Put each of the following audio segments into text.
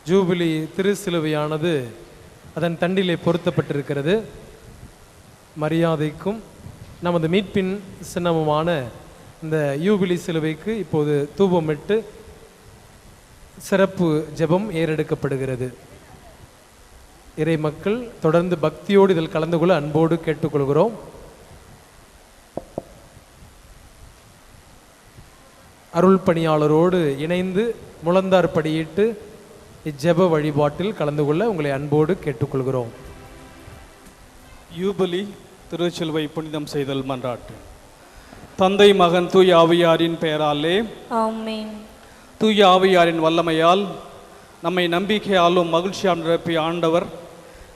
Jubilee திருச்சிலுவையானது அதன் தண்டிலே பொருத்தப்பட்டிருக்கிறது. மரியாதைக்கும் நமது மீட்பின் சின்னமுமான இந்த யூபிலி சிலுவைக்கு இப்போது தூபமிட்டு சிறப்பு ஜெபம் ஏறெடுக்கப்படுகிறது. இறை மக்கள் தொடர்ந்து பக்தியோடு இதில் கலந்து கொள்ள அன்போடு கேட்டுக்கொள்கிறோம். அருள் பணியாளரோடு இணைந்து முழந்தார் படியிட்டு இஜெப வழிபாட்டில் கலந்து கொள்ள உங்களை அன்போடு கேட்டுக்கொள்கிறோம். யூபிலி திருச்சிலுவை புனிதம் செய்தல் மன்றாட்டு. தந்தை மகன் தூய ஆவியாரின் பெயராலே ஆமென். தூய ஆவியாரின் வல்லமையால் நம்மை நம்பிக்கையாலும் மகிழ்ச்சியால் நிரப்பிய ஆண்டவர்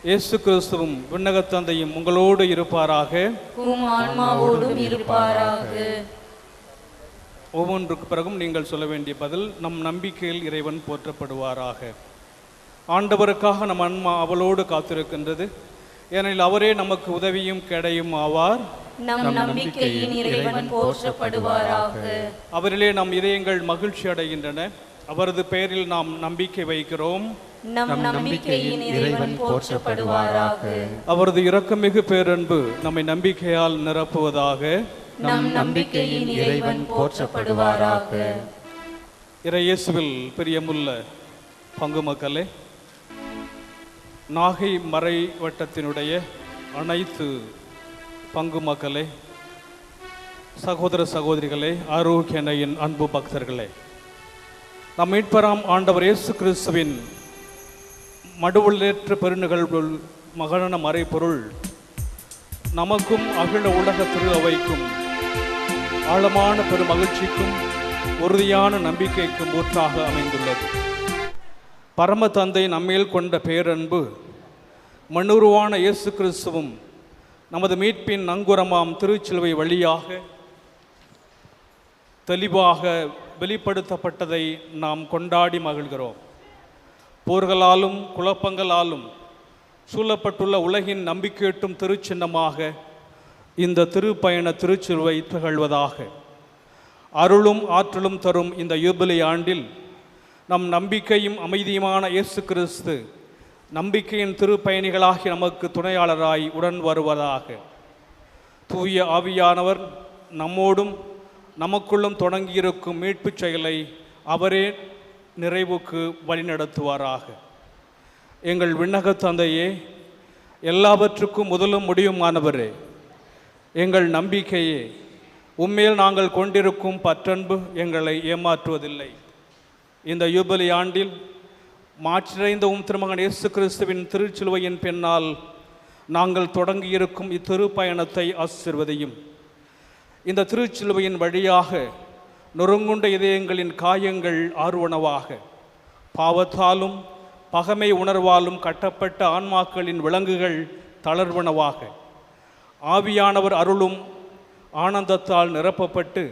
இயேசு கிறிஸ்துவும் விண்ணக தந்தையும் உங்களோடு இருப்பாராக. உம் ஆன்மாவோடும் இருப்பாராக. ஒவ்வொன்றுக்கு பிறகும் நீங்கள் சொல்ல வேண்டிய பதில், நம் நம்பிக்கையில் இறைவன் போற்றப்படுவாராக. ஆண்டவருக்காக நம் ஆன்மா அவளோடு காத்திருக்கின்றது, ஏனெனில் அவரே நமக்கு உதவியும் கேடையும் ஆவார். நம் நம்பிக்கையின் இறைவன் போற்றப்படுவாராக. அவரிலே நம் இதயங்கள் மகிழ்ச்சி அடைகின்றன. அவரது பெயரில் நாம் நம்பிக்கை வைக்கிறோம். நம் நம்பிக்கையின் இறைவன் போற்றப்படுவாராக. அவரது இரக்கமிகு பேரன்பு நம்மை நம்பிக்கையால் நிரப்புவதாக. நம் நம்பிக்கையின் இறைவன் போற்றப்படுவாராக. இறையேசுவில் பிரியமுள்ள பங்கு மக்களே, நாகை மறை வட்டத்தினுடைய அனைத்து பங்கு மக்களே, சகோதர சகோதரிகளே, ஆரோக்கியனையின் அன்பு பக்தர்களே, நம் மீட்பராம் ஆண்டவர் இயேசு கிறிஸ்துவின் மடுவுள்ளேற்ற பெருநிகழ்வுள் மகன மறைபொருள் நமக்கும் அகில உலக திரு அவைக்கும் ஆழமான பெரும் மகிழ்ச்சிக்கும் உறுதியான நம்பிக்கைக்கும் ஊற்றாக அமைந்துள்ளது. பரம தந்தை நம்மேல் கொண்ட பேரன்பு மண்ணுருவான இயேசு கிறிஸ்துவும் நமது மீட்பின் நங்குரமாம் திருச்சிலுவை வழியாக தெளிவாக வெளிப்படுத்தப்பட்டதை நாம் கொண்டாடி மகிழ்கிறோம். போர்களாலும் குழப்பங்களாலும் சூழப்பட்டுள்ள உலகின் நம்பிக்கையூட்டும் திருச்சின்னமாக இந்த திருப்பயண திருச்சிலுவை திகழ்வதாக. அருளும் ஆற்றலும் தரும் இந்த யூபிலி ஆண்டில் நம் நம்பிக்கையும் அமைதியுமான இயேசு கிறிஸ்து நம்பிக்கையின் திருப்பயணிகளாகி நமக்கு துணையாளராய் உடன் வருவதாக. தூய ஆவியானவர் நம்மோடும் நமக்குள்ளும் தொடங்கியிருக்கும் மீட்புச் செயலை அவரே நிறைவுக்கு வழிநடத்துவாராக. எங்கள் விண்ணக தந்தையே, எல்லாவற்றுக்கும் முதலும் முடியுமானவரே, எங்கள் நம்பிக்கையே, உம்மேல் நாங்கள் கொண்டிருக்கும் பற்றன்பு எங்களை ஏமாற்றுவதில்லை. இந்த யூபிலி ஆண்டில் மாற்றிறைந்த திருமகன் இயேசு கிறிஸ்துவின் திருச்சிலுவையின் பின்னால் நாங்கள் தொடங்கியிருக்கும் இத்திருப்பயணத்தை ஆசீர்வதியும். இந்த திருச்சிலுவையின் வழியாக நொறுங்குண்ட இதயங்களின் காயங்கள் ஆர்வனவாக, பாவத்தாலும் பகமை உணர்வாலும் கட்டப்பட்ட ஆன்மாக்களின் விலங்குகள் தளர்வனவாக, ஆவியானவர் அருளும் ஆனந்தத்தால் நிரப்பப்பட்டு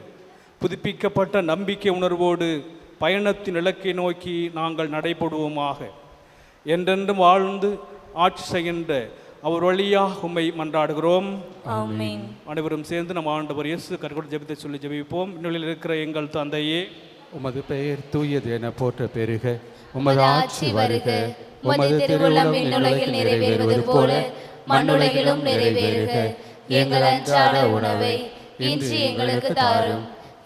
புதுப்பிக்கப்பட்ட நம்பிக்கை உணர்வோடு பயணத்தின் இலக்கை நோக்கி நாங்கள் நடைபெறுவோமாக. என்றென்றும் வாழ்ந்து ஆட்சி செய்கின்ற அவர் வழியாக உம்மை மன்றாடுகிறோம். ஆமென். அனைவரும் சேர்ந்து நம் ஆண்டவர் இயேசு கர்த்தருடைய ஜெபத்தை சொல்லி ஜெபிப்போம். இன்னொரு இருக்கிற எங்கள் தந்தையே, உமது பெயர் தூயது என போற்ற பெருக, உமது ஆட்சி வருக, உமது திருவுளம் விண்ணுலகில் நிறைவேறுவது போல மண்ணுலகிலும் நிறைவேறுக. எங்கள் அன்றாட உணவை இன்று எங்களுக்கு தாரும்.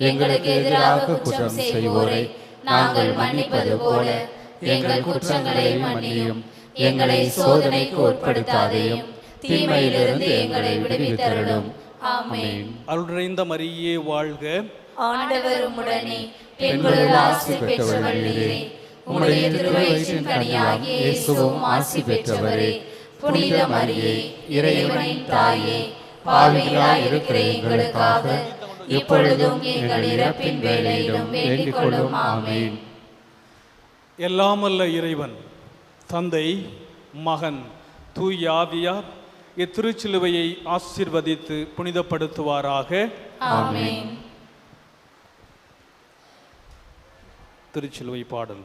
எங்களுக்கு எதிராக குற்றம் செய்வோரை நாங்கள் மன்னிப்பது போல எங்கள் குற்றங்களை மன்னியும். எங்களை சோதனைக்கு உட்படுத்தாதையும், தீமையிலிருந்து எங்களை விடுவித்தருளும். ஆமென். அருள் நிறைந்த மரியே வாழ்க, ஆண்டவர் உம்முடனே, பெண்களுள் ஆசி பெற்றவள் நீரே. உம்முடைய திருவயிற்றின் கனியாகிய இயேசுவும் ஆசி பெற்றவரே. புனித மரியே, இறைவனின் தாயே, பாவிகளாய் இருக்கிற எங்களுக்காக இப்பொழுதும் எங்கள் இறப்பின் வேளையிலும் வேண்டிக் கொள்ளும். ஆமென். எல்லாமல்ல இறைவன் தந்தை, மகன், தூய ஆவியார் இத்திருச்சிலுவையை ஆசீர்வதித்து புனிதப்படுத்துவாராக. ஆமென். திருச்சிலுவை பாடல்.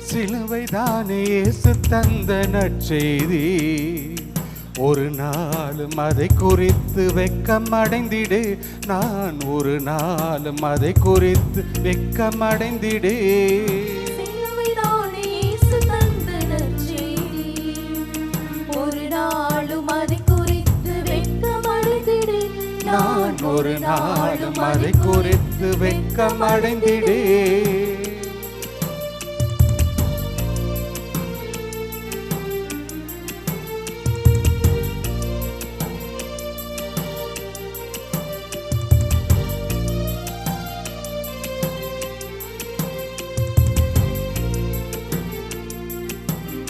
சிலுவைதானே இயேசு தந்த நற்செய்தி, ஒரு நாளும் அதை குறித்து வெட்கம் அடைந்திடு. நான் ஒரு நாளும் அதை குறித்து வெட்கம் அடைந்திடு. சிலுவைதானே இயேசு தந்த நற்செய்தி, ஒரு நாளும் அதை குறித்து வெட்கம் அடைந்திடு. நான் ஒரு நாளும் அதை குறித்து வெட்கம் அடைந்திடு.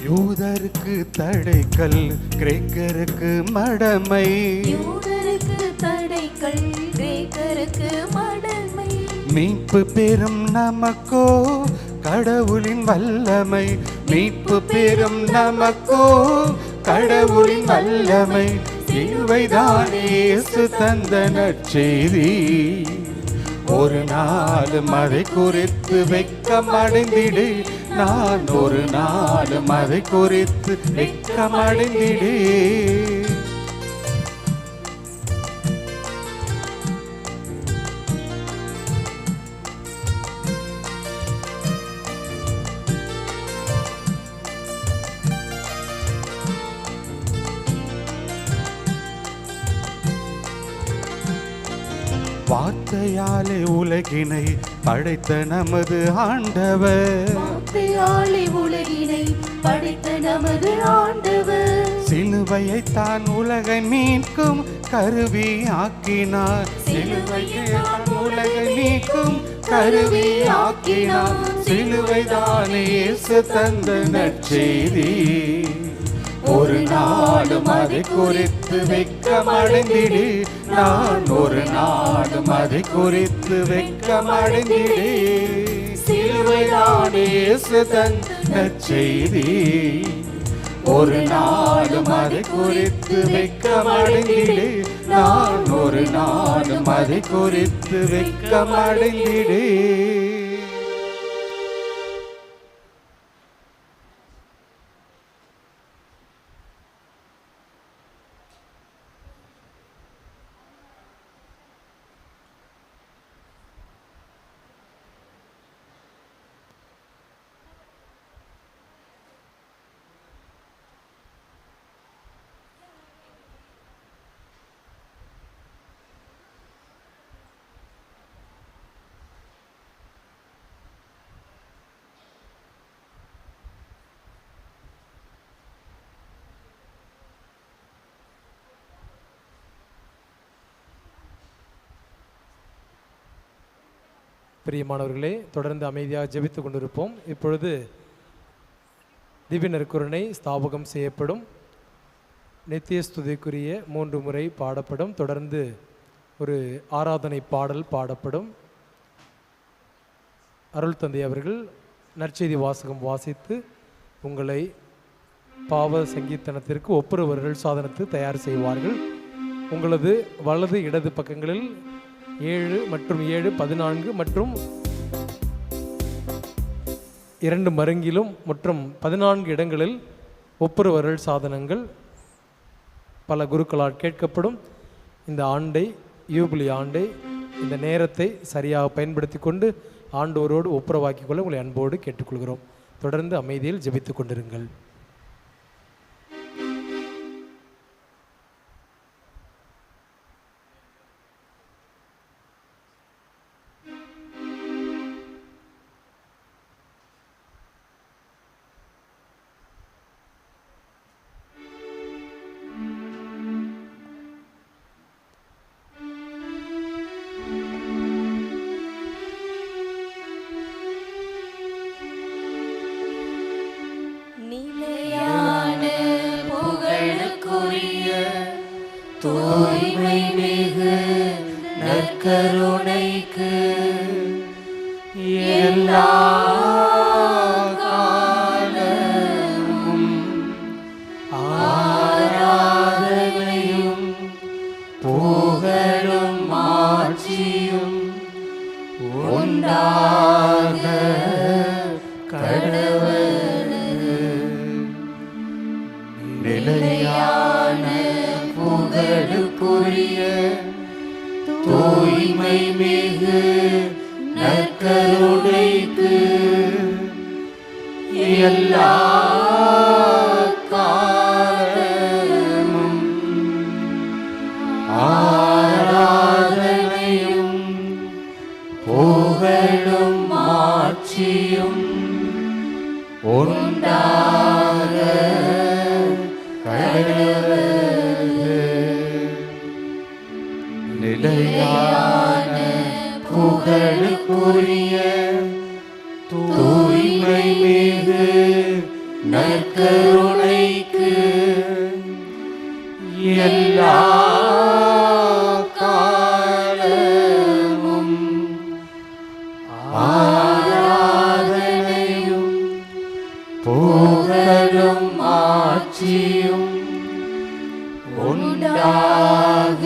யூதருக்கு தடைக்கல், கிரேக்கருக்கு மடமை. யூதருக்கு தடைகள், கிரேக்கருக்கு மடமை. மீட்பு பெறும் நமக்கோ கடவுளின் வல்லமை. மீட்பு பெறும் நமக்கோ கடவுளின் வல்லமை. சிலுவைதானே இயேசு தந்த நற்செய்தி, ஒரு நாளும் அதை குறித்து வெட்கம் அடைந்திடு. நான் ஒரு நாளும் அதை குறித்து வெட்கம் அடைந்திடு. வார்த்தையாலே உலகினை படைத்த நமது ஆண்டவர், வார்த்தையாலே உலகினை படைத்த நமது ஆண்டவர். சிலுவையை தான் உலகை மீட்கும் கருவி ஆக்கினார். சிலுவையை தான் உலகை மீட்கும் கருவி ஆக்கினார். சிலுவைதானே இயேசு தந்த நற்செய்தி, ஒரு நாளும் அதை குறித்து வெட்கம் அடைந்திடு. நான் ஒரு நாளும் அதை குறித்து வெட்கம் அடைந்திடு. சிலுவைதானே இயேசு தந்த நற்செய்தி, ஒரு நாளும் அதை குறித்து வெட்கம் அடைந்திடு. நான் ஒரு நாளும் அதை குறித்து வெட்கம் அடைந்திடு. பிரியமானவர்களே, தொடர்ந்து அமைதியாக ஜெபித்து கொண்டிருப்போம். இப்பொழுது திவ்ய நற்கருணை ஸ்தாபகம் செய்யப்படும். நித்திய ஸ்துதிக்குரிய 3 முறை பாடப்படும். தொடர்ந்து ஒரு ஆராதனை பாடல் பாடப்படும். அருள் தந்தை அவர்கள் நற்செய்தி வாசகம் வாசித்து உங்களை பாவ சங்கீர்த்தனத்திற்கு ஒப்புரவர்கள் சாதனத்தை தயார் செய்வார்கள். உங்களது வலது இடது பக்கங்களில் 7 மற்றும் 7, 14 மற்றும் 2 மருங்கிலும் மற்றும் 14 இடங்களில் ஒப்புரவர்கள் சாதனங்கள் பல குருக்களால் கேட்கப்படும். இந்த ஆண்டை, யூபிலி ஆண்டை, இந்த நேரத்தை சரியாக பயன்படுத்தி கொண்டு ஆண்டோரோடு ஒப்புரவாக்கிக் கொள்ள உங்களை அன்போடு கேட்டுக்கொள்கிறோம். தொடர்ந்து அமைதியில் ஜெபித்துக் கொண்டிருங்கள். தூய்மை மிகு நற்கருணைக்கு எல்லா காலமும் ஆராதனையும் புகழும் மாட்சியும் உண்டாக கடவுள் தூய்மை மிகு நற்கருணைக்கு எல்லா காலமும் ஆராதனையும் புகழும் மாட்சியும் உண்டாக கடவுளே. நிலையான புகழுக்குரிய தூய்மை மிகு நற்கருணைக்கு எல்லா காலமும் ஆராதனையும் புகழும் ஆட்சியும் உண்டாக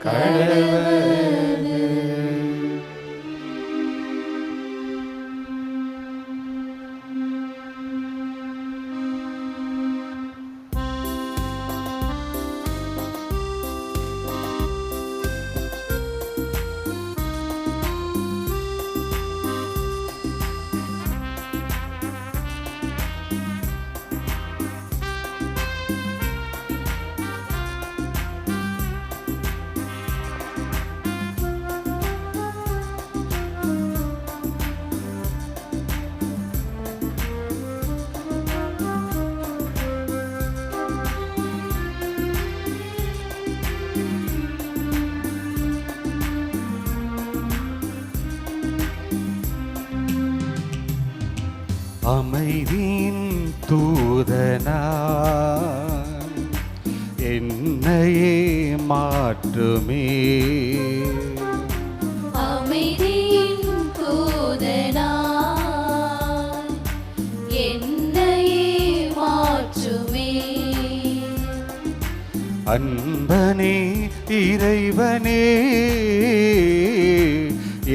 கடவுளே. அமைதியின் தூதனாய் என்னையே மாற்றுமே. அமைதியின் தூதனாய் என்னையே மாற்றுமே. அன்பனே இறைவனே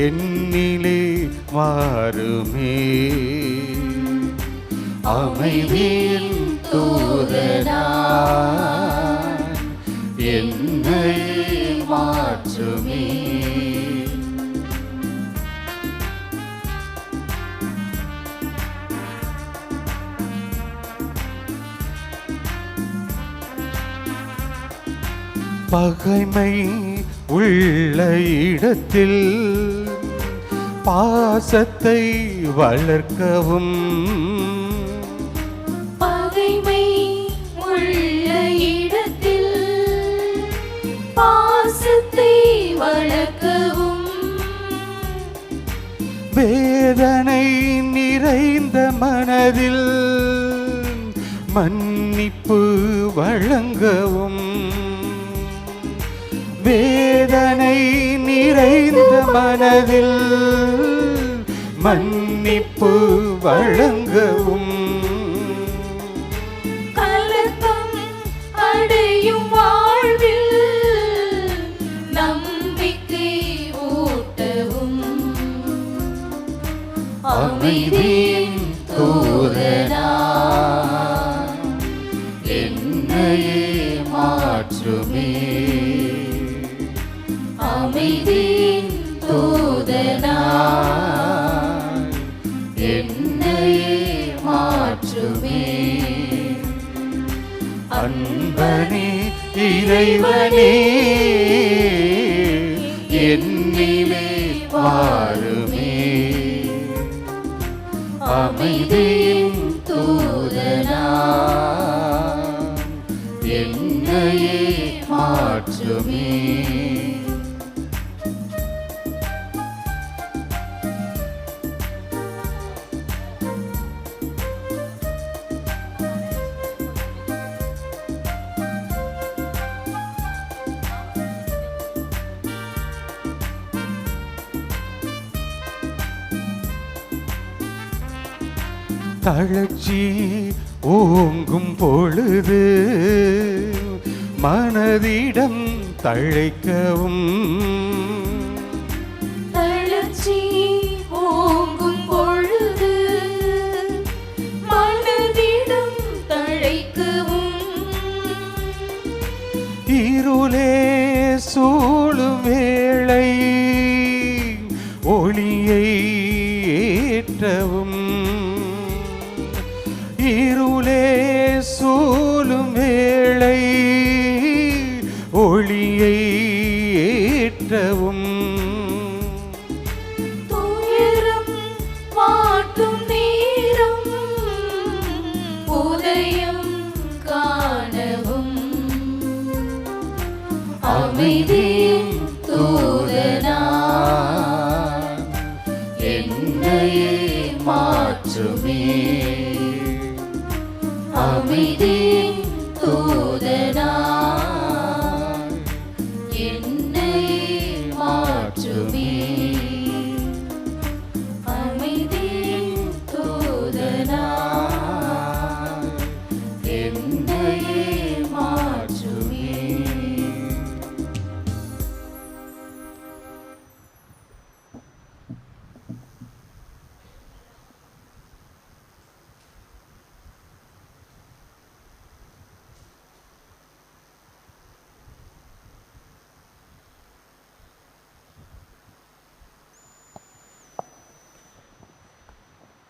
என்னிலே மாறுமே. அமைதியின் தூதனாய் என்னையே மாற்றுமே. பகைமை உள்ள இடத்தில் பாசத்தை வளர்க்கவும். பகைமை உள்ள இடத்தில் பாசத்தை வளர்க்கவும். வேதனை நிறைந்த மனதில் மன்னிப்பு வழங்கவும். வேதனை நிறைந்த மனதில் மன்னிப்பு வழங்கவும். கலக்கம் அடையும் வாழ்வில் நம்பிக்கை ஊட்டவும். அமைதியின் தூதனாய் என்னையே மாற்றுமே. அமைதியின் தூதனாய் என்னையே மாற்றுமே. அன்பனே இறைவனே என்னிலே வாருமே. அமைதியின் தூதனாய் என்னையே மாற்றுமே. தளர்ச்சி ஓங்கும் பொழுது மனதிடம் தழைக்கவும். தளர்ச்சி ஓங்கும் பொழுது மனதிடம் தழைக்கவும். இருளே சூழும் வேளை ஒளியை ஏற்றவும் இருளே சூழும் வேளை ஒளியை ஏற்றவும் துயரம் வாட்டும் நேரம் உதயம் காணவும் அமைதியின் தூதனா என்னையே மாற்றுமே அமைதியின் தூதனா என்னையே மாற்றுமே அமைதியின் தூதனா என்னையே மாற்றுமே.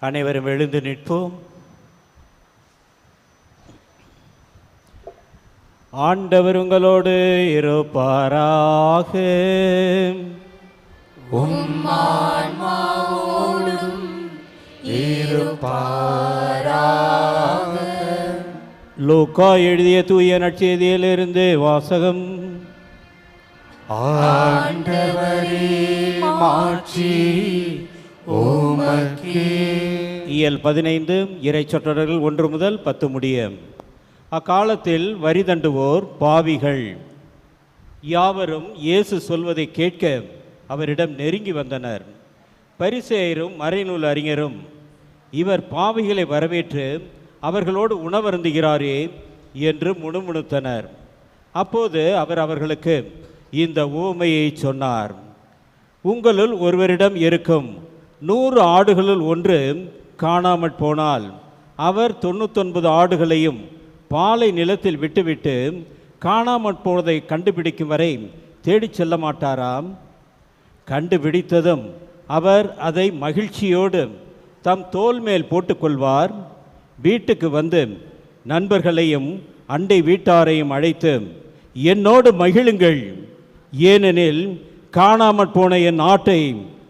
அனைவரும் எழுந்து நிற்போம். ஆண்டவர் உங்களோடு இருப்பாராக. லூக்கா எழுதிய தூய நற்செய்தியிலிருந்து வாசகம். ஆண்டவரே மாட்சி உமக்கே. இயல் 15 இறை சொற்றொடர்கள் 1 முதல் 10 முடிய. அக்காலத்தில் வரி தண்டுவோர் பாவிகள் யாவரும் இயேசு சொல்வதை கேட்க அவரிடம் நெருங்கி வந்தனர். பரிசேயரும் மறைநூல் அறிஞரும் இவர் பாவிகளை வரவேற்று அவர்களோடு உணவருந்துகிறாரே என்று முணுமுணுத்தனர். அப்போது அவர் அவர்களுக்கு இந்த உவமையை சொன்னார். உங்களுள் ஒருவரிடம் இருக்கும் 100 ஆடுகளுள் ஒன்று காணாமற் போனால் அவர் 99 ஆடுகளையும் பாலை நிலத்தில் விட்டுவிட்டு காணாமற் போனதை கண்டுபிடிக்கும் வரை தேடிச் செல்ல மாட்டாராம்? கண்டுபிடித்ததும் அவர் அதை மகிழ்ச்சியோடு தம் தோள் மேல் போட்டுக்கொள்வார். வீட்டுக்கு வந்து நண்பர்களையும் அண்டை வீட்டாரையும் அழைத்து என்னோடு மகிழுங்கள், ஏனெனில் காணாமற் போன என் ஆட்டை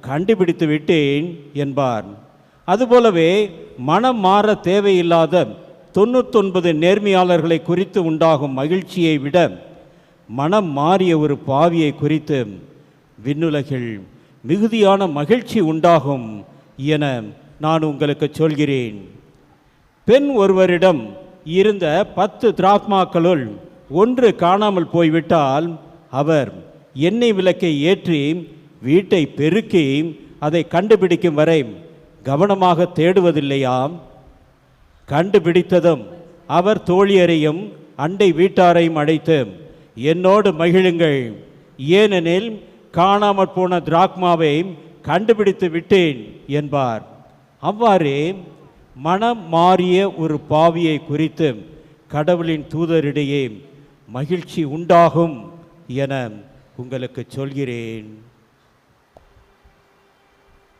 கண்டுபிடித்து விட்டேன் என்பார். அதுபோலவே மனம் மாற தேவையில்லாத 99 நேர்மையாளர்களை குறித்து உண்டாகும் மகிழ்ச்சியை விட மனம் மாறிய ஒரு பாவியை குறித்து விண்ணுலகில் மிகுதியான மகிழ்ச்சி உண்டாகும் என நான் உங்களுக்கு சொல்கிறேன். பெண் ஒருவரிடம் இருந்த 10 திராக்மாக்களுள் ஒன்று காணாமல் போய்விட்டால் அவர் எண்ணெய் விளக்கை ஏற்றி வீட்டை பெருக்கி அதை கண்டுபிடிக்கும் வரை கவனமாக தேடுவதில்லையாம்? கண்டுபிடித்ததும் அவர் தோழியரையும் அண்டை வீட்டாரையும் அழைத்து என்னோடு மகிழுங்கள், ஏனெனில் காணாமற் போன திராக்மாவை கண்டுபிடித்து விட்டேன் என்பார். அவ்வாறே மனம் மாறிய ஒரு பாவியை குறித்து கடவுளின் தூதரிடையே மகிழ்ச்சி உண்டாகும் என உங்களுக்கு சொல்கிறேன்.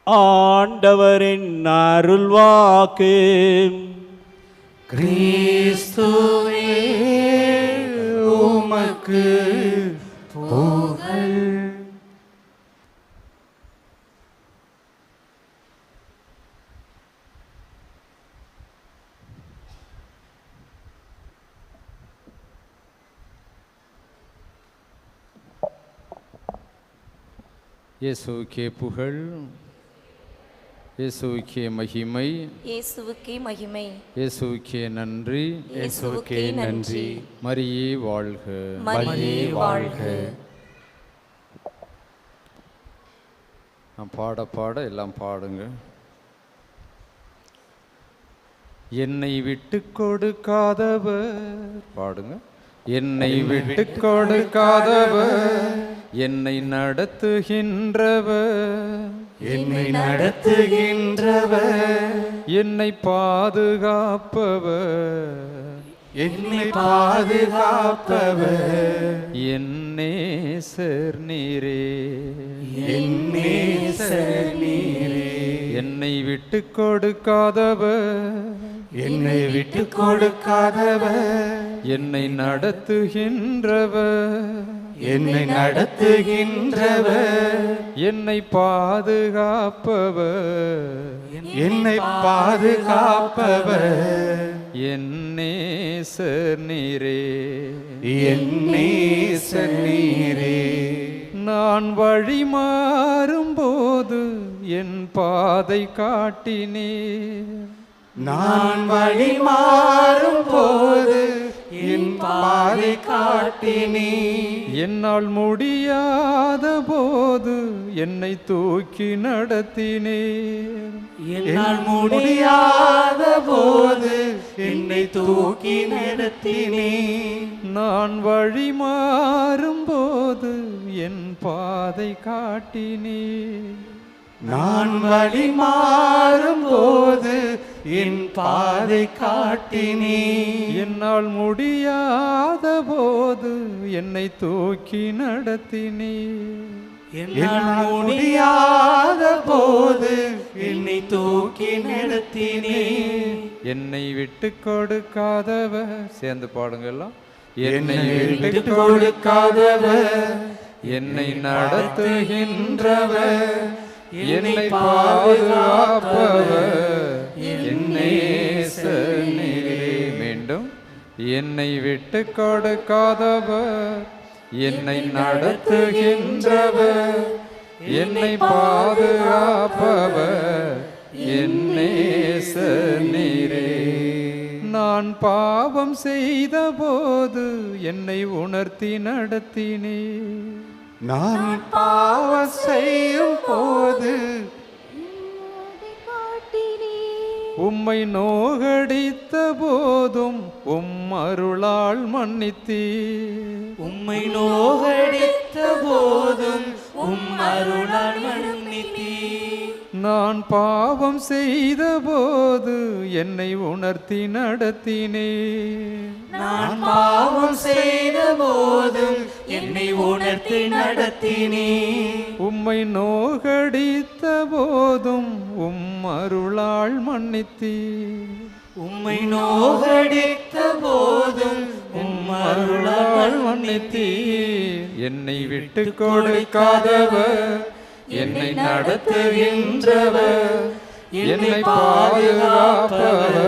ஆண்டவரின் அருள்வாக்கு. கிறிஸ்துவே உமக்கு புகழ். இயேசுவுக்கே புகழ், இயேசுவுக்கே மகிமை, இயேசுவுக்கே மகிமை, இயேசுவுக்கே நன்றி, இயேசுவுக்கே நன்றி. மரியே வாழ்க, மரியே வாழ்க. நான் பாட பாட எல்லாம் பாடுங்க. என்னை விட்டு கொடுக்காதவர், பாடுங்க. என்னை விட்டு கொடுக்காதவர், என்னை நடத்துகின்றவர், என்னை நடத்துகின்றவர், என்னை பாதுகாப்பவர், என்னை பாதுகாப்பவர், என்னே நீரே, என்னே விட்டு கொடுக்காதவர், என்னை விட்டு கொடுக்காதவர், என்னை நடத்துகின்றவர், என்னை நடத்துகின்றவர், என்னை பாதுகாப்பவர், என்னை பாதுகாப்பவர், என் நேசர் நீரே, என் நேசர் நீரே. நான் வழி மாறும்போது என் பாதை காட்டினீர், நான் வழி மாறும் போது என் பாதை காட்டினீ. என்னால் முடியாத போது என்னை தூக்கி நடத்தினீர், என்னால் முடியாத போது என்னை தூக்கி நடத்தினீ. நான் வழி மாறும்போது என் பாதை காட்டினீர், நான் வழி மாறும் போது என் பாதை காட்டினீ. என்னால் முடியாத போது என்னை தூக்கி நடத்தினீர், என்னால் முடியாத போது என்னை தூக்கி நடத்தினீ. என்னை விட்டு கொடுக்காதவர், சேர்ந்து பாடுங்க எல்லாம். என்னை விட்டு கொடுக்காதவர், என்னை நடத்துகின்றவர், என்னை பாதுகாப்பவர், என் நேசர் நீரே. மீண்டும், என்னை விட்டு கொடுக்காதவர், என்னை நடத்துகின்றவர், என்னை பாதுகாப்பவர், என் நேசர் நீரே. நான் பாவம் செய்த போது என்னை உணர்த்தி நடத்தினீர், நான் பாவம் செய்யும் போது உம்மை நோகடித்த போதும் அருளால் மன்னித்தீர், உம்மை நோகடித்த போதும் அருளால் மன்னித்தீ. நான் பாவம் செய்த போது என்னை உணர்த்தி நடத்தினீர், நான் பாவம் செய்த போதும் என்னை உணர்த்தி நடத்தினீ. உம்மை நோகடித்த போதும் அருளால் மன்னித்தீர், உம்மை நோகடித்த போதும் அருளால் மன்னித்தீர். என்னை விட்டு கொடுக்காதவர், என்னை நடத்துகின்றவர், என்னை பாதுகாப்பவர்,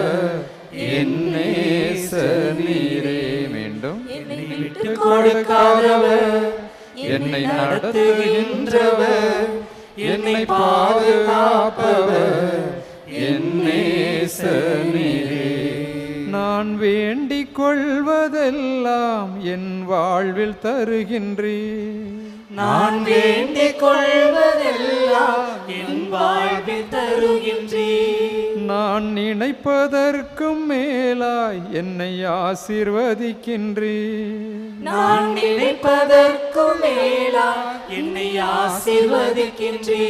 என் நேசர் நீரே. மீண்டும், என்னை விட்டு கொடுக்காதவர், என்னை நடத்துகின்றவர், என்னை பாதுகாப்பவர், என் நேசர் நீரே. நான் வேண்டிக் கொள்வதெல்லாம் என் வாழ்வில் தருகின்றீர், நான் வேண்டிக் கொள்வதெல்லாம் என் வாழ்வில் தருகின்றீ. நான் நினைப்பதற்கும் மேலாய் என்னை ஆசீர்வதிக்கின்றீர், நான் நினைப்பதற்கும் மேலா என்னை ஆசீர்வதிக்கின்றீ.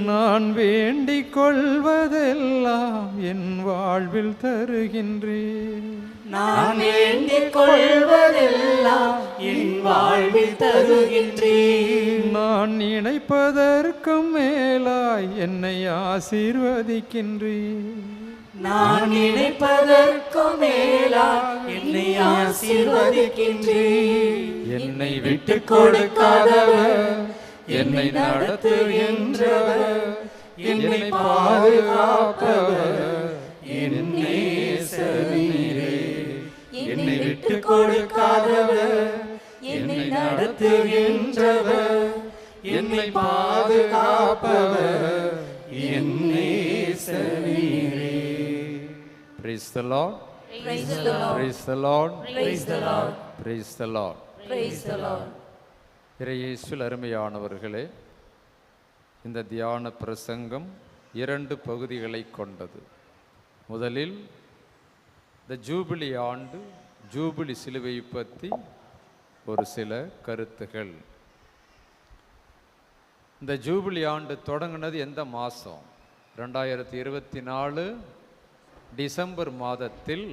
நான் வேண்டிக் கொள்வதெல்லாம் என் வாழ்வில் தருகின்றீர், நான் வேண்டிக் கொள்வதெல்லாம் என் வாழ்வில் தருகின்றீ. நான் நினைப்பதற்கும் மேலாய் என்னை ஆசீர்வதிக்கின்றீர், நான் நினைப்பதற்கும் மேலா என்னை ஆசீர்வதிக்கின்றீ. என்னை விட்டு கொடுக்காதவர், என்னை நடத்துகின்றவர், என்னை பாதுகாப்பவர், என் நேசர் நீரே. என்னை விட்டு கொடுக்காதவர், என்னை நடத்துகின்றவர், என்னை பாதுகாப்பவர், என் நேசர் நீரே. Praise the Lord. Praise the Lord. Praise the Lord. Praise the Lord. Praise the Lord. Praise the Lord. இறையேசுவில் அருமையானவர்களே, இந்த தியான பிரசங்கம் 2 பகுதிகளை கொண்டது. முதலில் இந்த ஜூபிலி ஆண்டு, ஜூபிலி சிலுவை பற்றி ஒரு சில கருத்துகள். இந்த ஜூபிலி ஆண்டு தொடங்கினது எந்த மாதம்? 2024 டிசம்பர் மாதத்தில்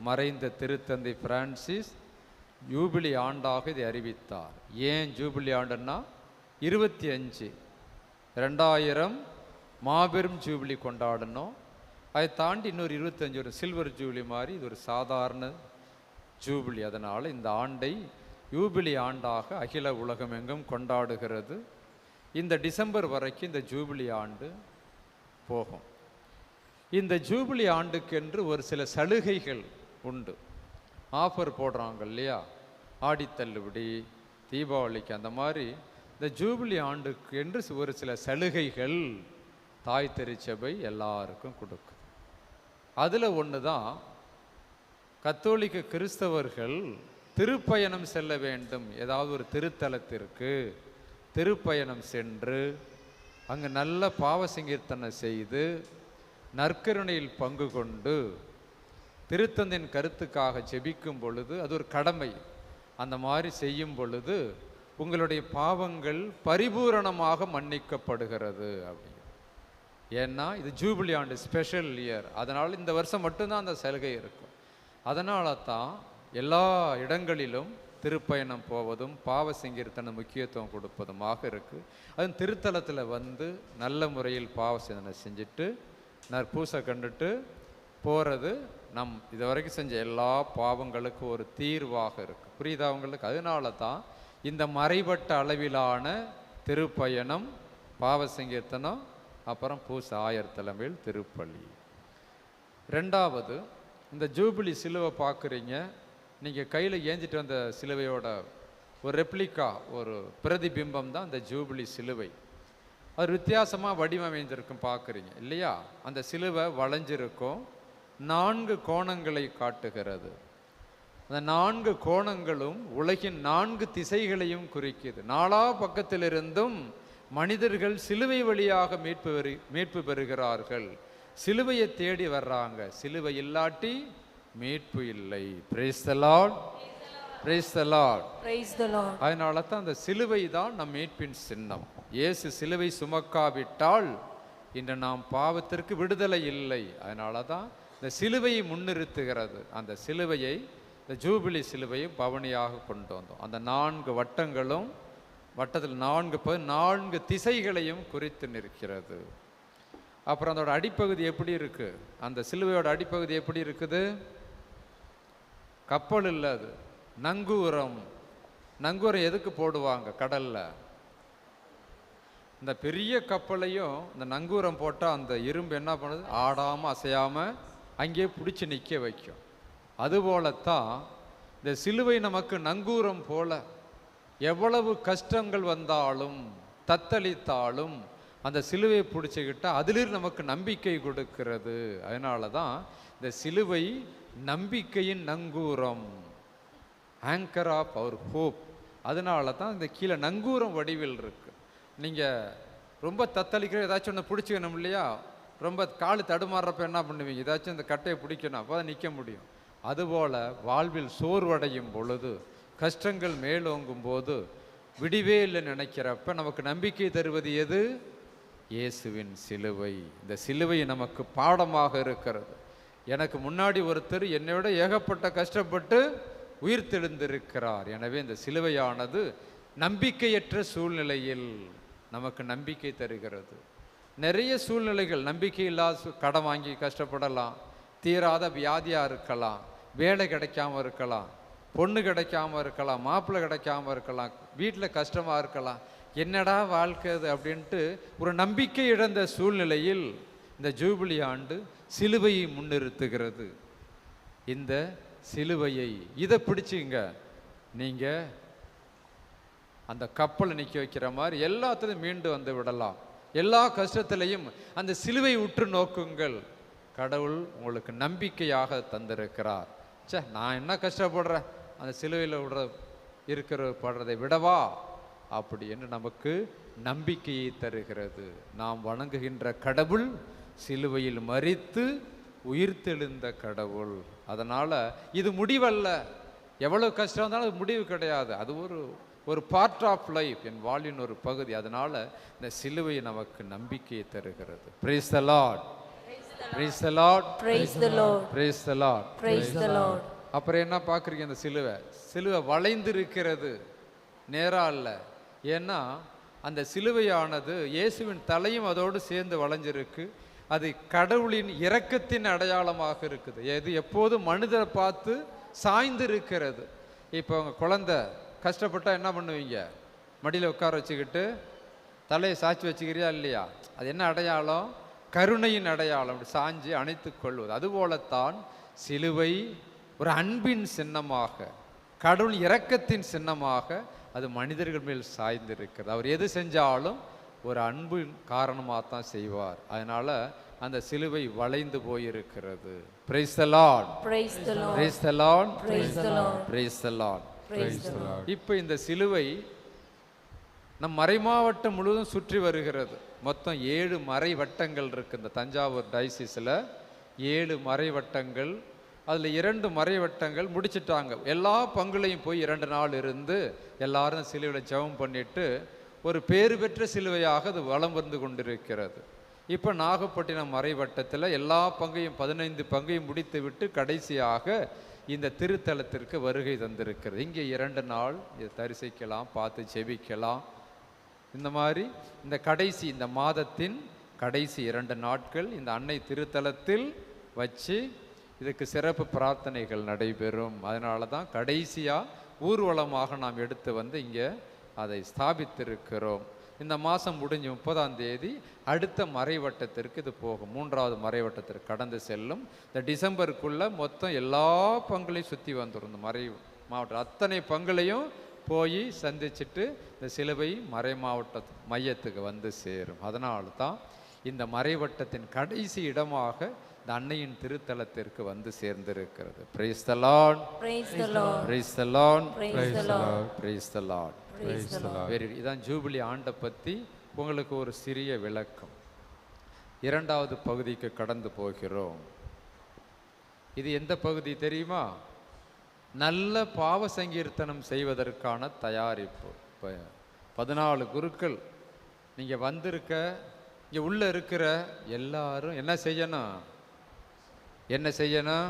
மறைந்த திருத்தந்தை பிரான்சிஸ் ஜூபிலி ஆண்டாக இதை அறிவித்தார். ஏன் ஜூபிலி ஆண்டுன்னா 25 2000 மாபெரும் ஜூபிலி கொண்டாடணும். அதை தாண்டி இன்னொரு 25 ஒரு சில்வர் ஜூபிலி மாதிரி இது ஒரு சாதாரண ஜூபிலி. அதனால் இந்த ஆண்டை யூபிலி ஆண்டாக அகில உலகம் எங்கும் கொண்டாடுகிறது. இந்த டிசம்பர் வரைக்கும் இந்த ஜூபிலி ஆண்டு போகும். இந்த ஜூபிலி ஆண்டுக்கென்று ஒரு சில சலுகைகள் உண்டு. ஆஃபர் போடுறாங்க இல்லையா, ஆடித்தள்ளுபடி, தீபாவளிக்கு, அந்த மாதிரி இந்த ஜூபிலி ஆண்டுக்கு என்று ஒரு சில சலுகைகள் தாய் திருச்சபை எல்லாருக்கும் கொடுக்கும். அதில் ஒன்று தான் கத்தோலிக்க கிறிஸ்தவர்கள் திருப்பயணம் செல்ல வேண்டும். ஏதாவது ஒரு திருத்தலத்திற்கு திருப்பயணம் சென்று அங்கு நல்ல பாவ சங்கீர்த்தனை செய்து நற்கருணையில் பங்கு கொண்டு திருத்தந்தின் கருத்துக்காக ஜெபிக்கும் பொழுது அது ஒரு கடமை. அந்த மாதிரி செய்யும் பொழுது உங்களுடைய பாவங்கள் பரிபூரணமாக மன்னிக்கப்படுகிறது அப்படி. ஏன்னா இது ஜூபிலி ஆண்டு, ஸ்பெஷல் இயர். அதனால் இந்த வருஷம் மட்டும்தான் அந்த சலுகை இருக்கும். அதனால தான் எல்லா இடங்களிலும் திருப்பயணம் போவதும் பாவ சங்கீர்த்தனை முக்கியத்துவம் கொடுப்பதுமாக இருக்குது. அது திருத்தலத்தில் வந்து நல்ல முறையில் பாவ சிந்தனை செஞ்சுட்டு நற்பூசை கண்டுட்டு போகிறது நம் இதுவரைக்கும் செஞ்ச எல்லா பாவங்களுக்கும் ஒரு தீர்வாக இருக்குது. புரியுதா அவங்களுக்கு? அதனால தான் இந்த மறைபட்ட அளவிலான திருப்பயணம், பாவ சங்கீர்த்தனம், அப்புறம் பூசை, ஆயர்தலைமையில் திருப்பலி. ரெண்டாவது, இந்த ஜூபிலி சிலுவை பார்க்குறீங்க. நீங்கள் கையில் ஏந்திட்டு வந்த சிலுவையோட ஒரு ரெப்ளிகா, ஒரு பிரதிபிம்பம் தான் இந்த ஜூபிலி சிலுவை. அது வித்தியாசமாக வடிவமைந்திருக்கும், பார்க்குறீங்க இல்லையா? அந்த சிலுவை வளைஞ்சிருக்கும், 4 கோணங்களை காட்டுகிறது. அந்த 4 கோணங்களும் உலகின் 4 திசைகளையும் குறிக்குது. 4 பக்கத்திலிருந்தும் மனிதர்கள் சிலுவை வழியாக மீட்பு பெறுகிறார்கள். சிலுவையை தேடி வர்றாங்க. சிலுவை இல்லாட்டி மீட்பு இல்லை. Price the Lord, praise the Lord, Praise the Lord. அதனால தான் அந்த சிலுவை தான் நம் மீட்பின் சின்னம். இயேசு சிலுவை சுமக்காவிட்டால் இன்று நாம் பாவத்திற்கு விடுதலை இல்லை. அதனால தான் இந்த சிலுவையை முன்னிறுத்துகிறது. அந்த சிலுவையை, இந்த ஜூபிலி சிலுவையை பவனியாக கொண்டு வந்தோம். அந்த 4 வட்டங்களும், வட்டத்தில் 4 திசைகளையும் குறித்து நிற்கிறது. அப்புறம் அதோட அடிப்பகுதி எப்படி இருக்கு? அந்த சிலுவையோட அடிப்பகுதி எப்படி இருக்குது? கப்பல் இல்லை, அது நங்கூரம். நங்கூரம் எதுக்கு போடுவாங்க கடல்ல? இந்த பெரிய கப்பலையும் இந்த நங்கூரம் போட்டால் அந்த இரும்பு என்ன பண்ணுது? ஆடாமல் அசையாமல் அங்கேயே பிடிச்சி நிற்க வைக்கும். அதுபோலத்தான் இந்த சிலுவை நமக்கு நங்கூரம் போல. எவ்வளவு கஷ்டங்கள் வந்தாலும் தத்தளித்தாலும் அந்த சிலுவையை பிடிச்சிக்கிட்டால் அதிலிருந்து நமக்கு நம்பிக்கை கொடுக்கிறது. அதனால தான் இந்த சிலுவை நம்பிக்கையின் நங்கூரம், ஆங்கர் ஆஃப் அவர் ஹோப். அதனால தான் இந்த கீழே நங்கூரம் வடிவில் இருக்கு. நீங்கள் ரொம்ப தத்தளிக்கிற ஏதாச்சும் ஒன்று பிடிச்சிக்கணும் இல்லையா? ரொம்ப கால் தடுமாறுறப்ப என்ன பண்ணுவீங்க? ஏதாச்சும் இந்த கட்டையை பிடிக்கணும், அப்போ தான் நிற்க முடியும். அதுபோல் வாழ்வில் சோர்வடையும் பொழுது, கஷ்டங்கள் மேலோங்கும் போது, விடிவே இல்லைன்னு நினைக்கிறப்ப நமக்கு நம்பிக்கை தருவது எது? இயேசுவின் சிலுவை. இந்த சிலுவை நமக்கு பாடமாக இருக்கிறது. எனக்கு முன்னாடி ஒருத்தர் என்னை விட ஏகப்பட்ட கஷ்டப்பட்டு உயிர்த்தெழுந்திருக்கிறார். எனவே இந்த சிலுவையானது நம்பிக்கையற்ற சூழ்நிலையில் நமக்கு நம்பிக்கை தருகிறது. நிறைய சூழ்நிலைகள், நம்பிக்கை இல்லாத கடன் வாங்கி கஷ்டப்படலாம், தீராத வியாதியாக இருக்கலாம், வேலை கிடைக்காம இருக்கலாம், பொண்ணு கிடைக்காம இருக்கலாம், மாப்பிள்ளை கிடைக்காம இருக்கலாம், வீட்டில் கஷ்டமாக இருக்கலாம். என்னடா வாழ்க்கை அது அப்படின்ட்டு ஒரு நம்பிக்கை இழந்த சூழ்நிலையில் இந்த ஜூபிலி ஆண்டு சிலுவையை முன்னிறுத்துகிறது. இந்த சிலுவையை இதை பிடிச்சிங்க, நீங்கள் அந்த கப்பலை நிற்க வைக்கிற மாதிரி எல்லாத்துலையும் மீண்டு வந்து விடலாம். எல்லா கஷ்டத்திலையும் அந்த சிலுவை உற்று நோக்குங்கள். கடவுள் உங்களுக்கு நம்பிக்கையாக தந்திருக்கிறார். நான் என்ன கஷ்டப்படுறேன், அந்த சிலுவையில் படுறதை விடவா அப்படி என்று நமக்கு நம்பிக்கையை தருகிறது. நாம் வணங்குகின்ற கடவுள் சிலுவையில் மரித்து உயிர்த்தெழுந்த கடவுள். அதனால் இது முடிவல்ல. எவ்வளோ கஷ்டம் இருந்தாலும் அது முடிவு கிடையாது. அது ஒரு பார்ட் ஆஃப் லைஃப், என் வாழ்வின் ஒரு பகுதி. அதனால் இந்த சிலுவை நமக்கு நம்பிக்கையை தருகிறது. Price the Lord, praise the Lord, Praise the Lord. Praise the Lord, Praise the Lord. அப்புறம் என்ன பார்க்குறீங்க? அந்த சிலுவை வளைந்து இருக்கிறது, நேராக இல்லை. ஏன்னா அந்த சிலுவையானது இயேசுவின் தலையும் அதோடு சேர்ந்து வளைஞ்சிருக்கு. அது கடவுளின் இரக்கத்தின் அடையாளமாக இருக்குது. எது எப்போதும் மனிதரை பார்த்து சாய்ந்து இருக்கிறது. இப்போ உங்கள் குழந்தை கஷ்டப்பட்டால் என்ன பண்ணுவீங்க? மடியில் உட்கார வச்சுக்கிட்டு தலையை சாய்ச்சி வச்சுக்கிறியா இல்லையா? அது என்ன அடையாளம்? கருணையின் அடையாளம். அப்படி சாஞ்சி அணைத்து கொள்வது. அதுபோலத்தான் சிலுவை ஒரு அன்பின் சின்னமாக, கடவுள் இரக்கத்தின் சின்னமாக அது மனிதர்கள் மேல் சாய்ந்து இருக்கிறது. அவர் எது செஞ்சாலும் ஒரு அன்பின் காரணமாக தான் செய்வார். அதனால அந்த சிலுவை வளைந்து போயிருக்கிறது. Praise the Lord. Praise the Lord. Praise the Lord. Praise the Lord. Praise the Lord. Praise the Lord. இப்போ இந்த சிலுவை நம் மறைமாவட்டம் முழுவதும் சுற்றி வருகிறது. மொத்தம் 7 மறை வட்டங்கள் இருக்கு. இந்த தஞ்சாவூர் டைசிஸில் 7 மறை வட்டங்கள். அதில் 2 மறை வட்டங்கள் முடிச்சிட்டாங்க. எல்லா பங்குலையும் போய் 2 நாள் இருந்து எல்லாரும் சிலுவையில் ஜெபம் பண்ணிட்டு ஒரு பேறு பெற்ற சிலுவையாக அது வலம் வந்து கொண்டிருக்கிறது. இப்போ நாகப்பட்டினம் மறை வட்டத்தில் எல்லா பங்கையும் 15 பங்கையும் முடித்து விட்டு கடைசியாக இந்த திருத்தலத்திற்கு வருகை தந்திருக்கிறது. இங்கே 2 நாள் இதை தரிசிக்கலாம், பார்த்து ஜெபிக்கலாம். இந்த மாதிரி இந்த கடைசி, இந்த மாதத்தின் கடைசி 2 நாட்கள் இந்த அன்னை திருத்தலத்தில் வச்சு இதுக்கு சிறப்பு பிரார்த்தனைகள் நடைபெறும். அதனால தான் கடைசியாக ஊர்வலமாக நாம் எடுத்து வந்து இங்கே அதை ஸ்தாபித்திருக்கிறோம். இந்த மாதம் முடிஞ்சு 30ஆம் தேதி அடுத்த மறைவட்டத்திற்கு இது போகும். 3வது மறைவட்டத்திற்கு கடந்து செல்லும். இந்த டிசம்பருக்குள்ளே மொத்தம் எல்லா பங்குலையும் சுற்றி வந்துடும். இந்த மறை மாவட்டம் அத்தனை பங்குலையும் போய் சந்திச்சுட்டு இந்த சிலுவை மறை மாவட்ட மையத்துக்கு வந்து சேரும். அதனால தான் இந்த மறைவட்டத்தின் கடைசி இடமாக இந்த அன்னையின் திருத்தலத்திற்கு வந்து சேர்ந்திருக்கிறது. Praise the Lord. Praise the Lord. Praise the Lord. Praise the Lord. Praise the Lord. Praise the Lord. இதான் ஜூபிலி ஆண்டை பற்றி உங்களுக்கு ஒரு சிறிய விளக்கம். 2வது பகுதிக்கு கடந்து போகிறோம். இது எந்த பகுதி தெரியுமா? நல்ல பாவ சங்கீர்த்தனம் செய்வதற்கான தயாரிப்பு. இப்போ 14 குருக்கள் நீங்கள் வந்திருக்க, இங்கே உள்ளே இருக்கிற எல்லாரும் என்ன செய்யணும்? என்ன செய்யணும்?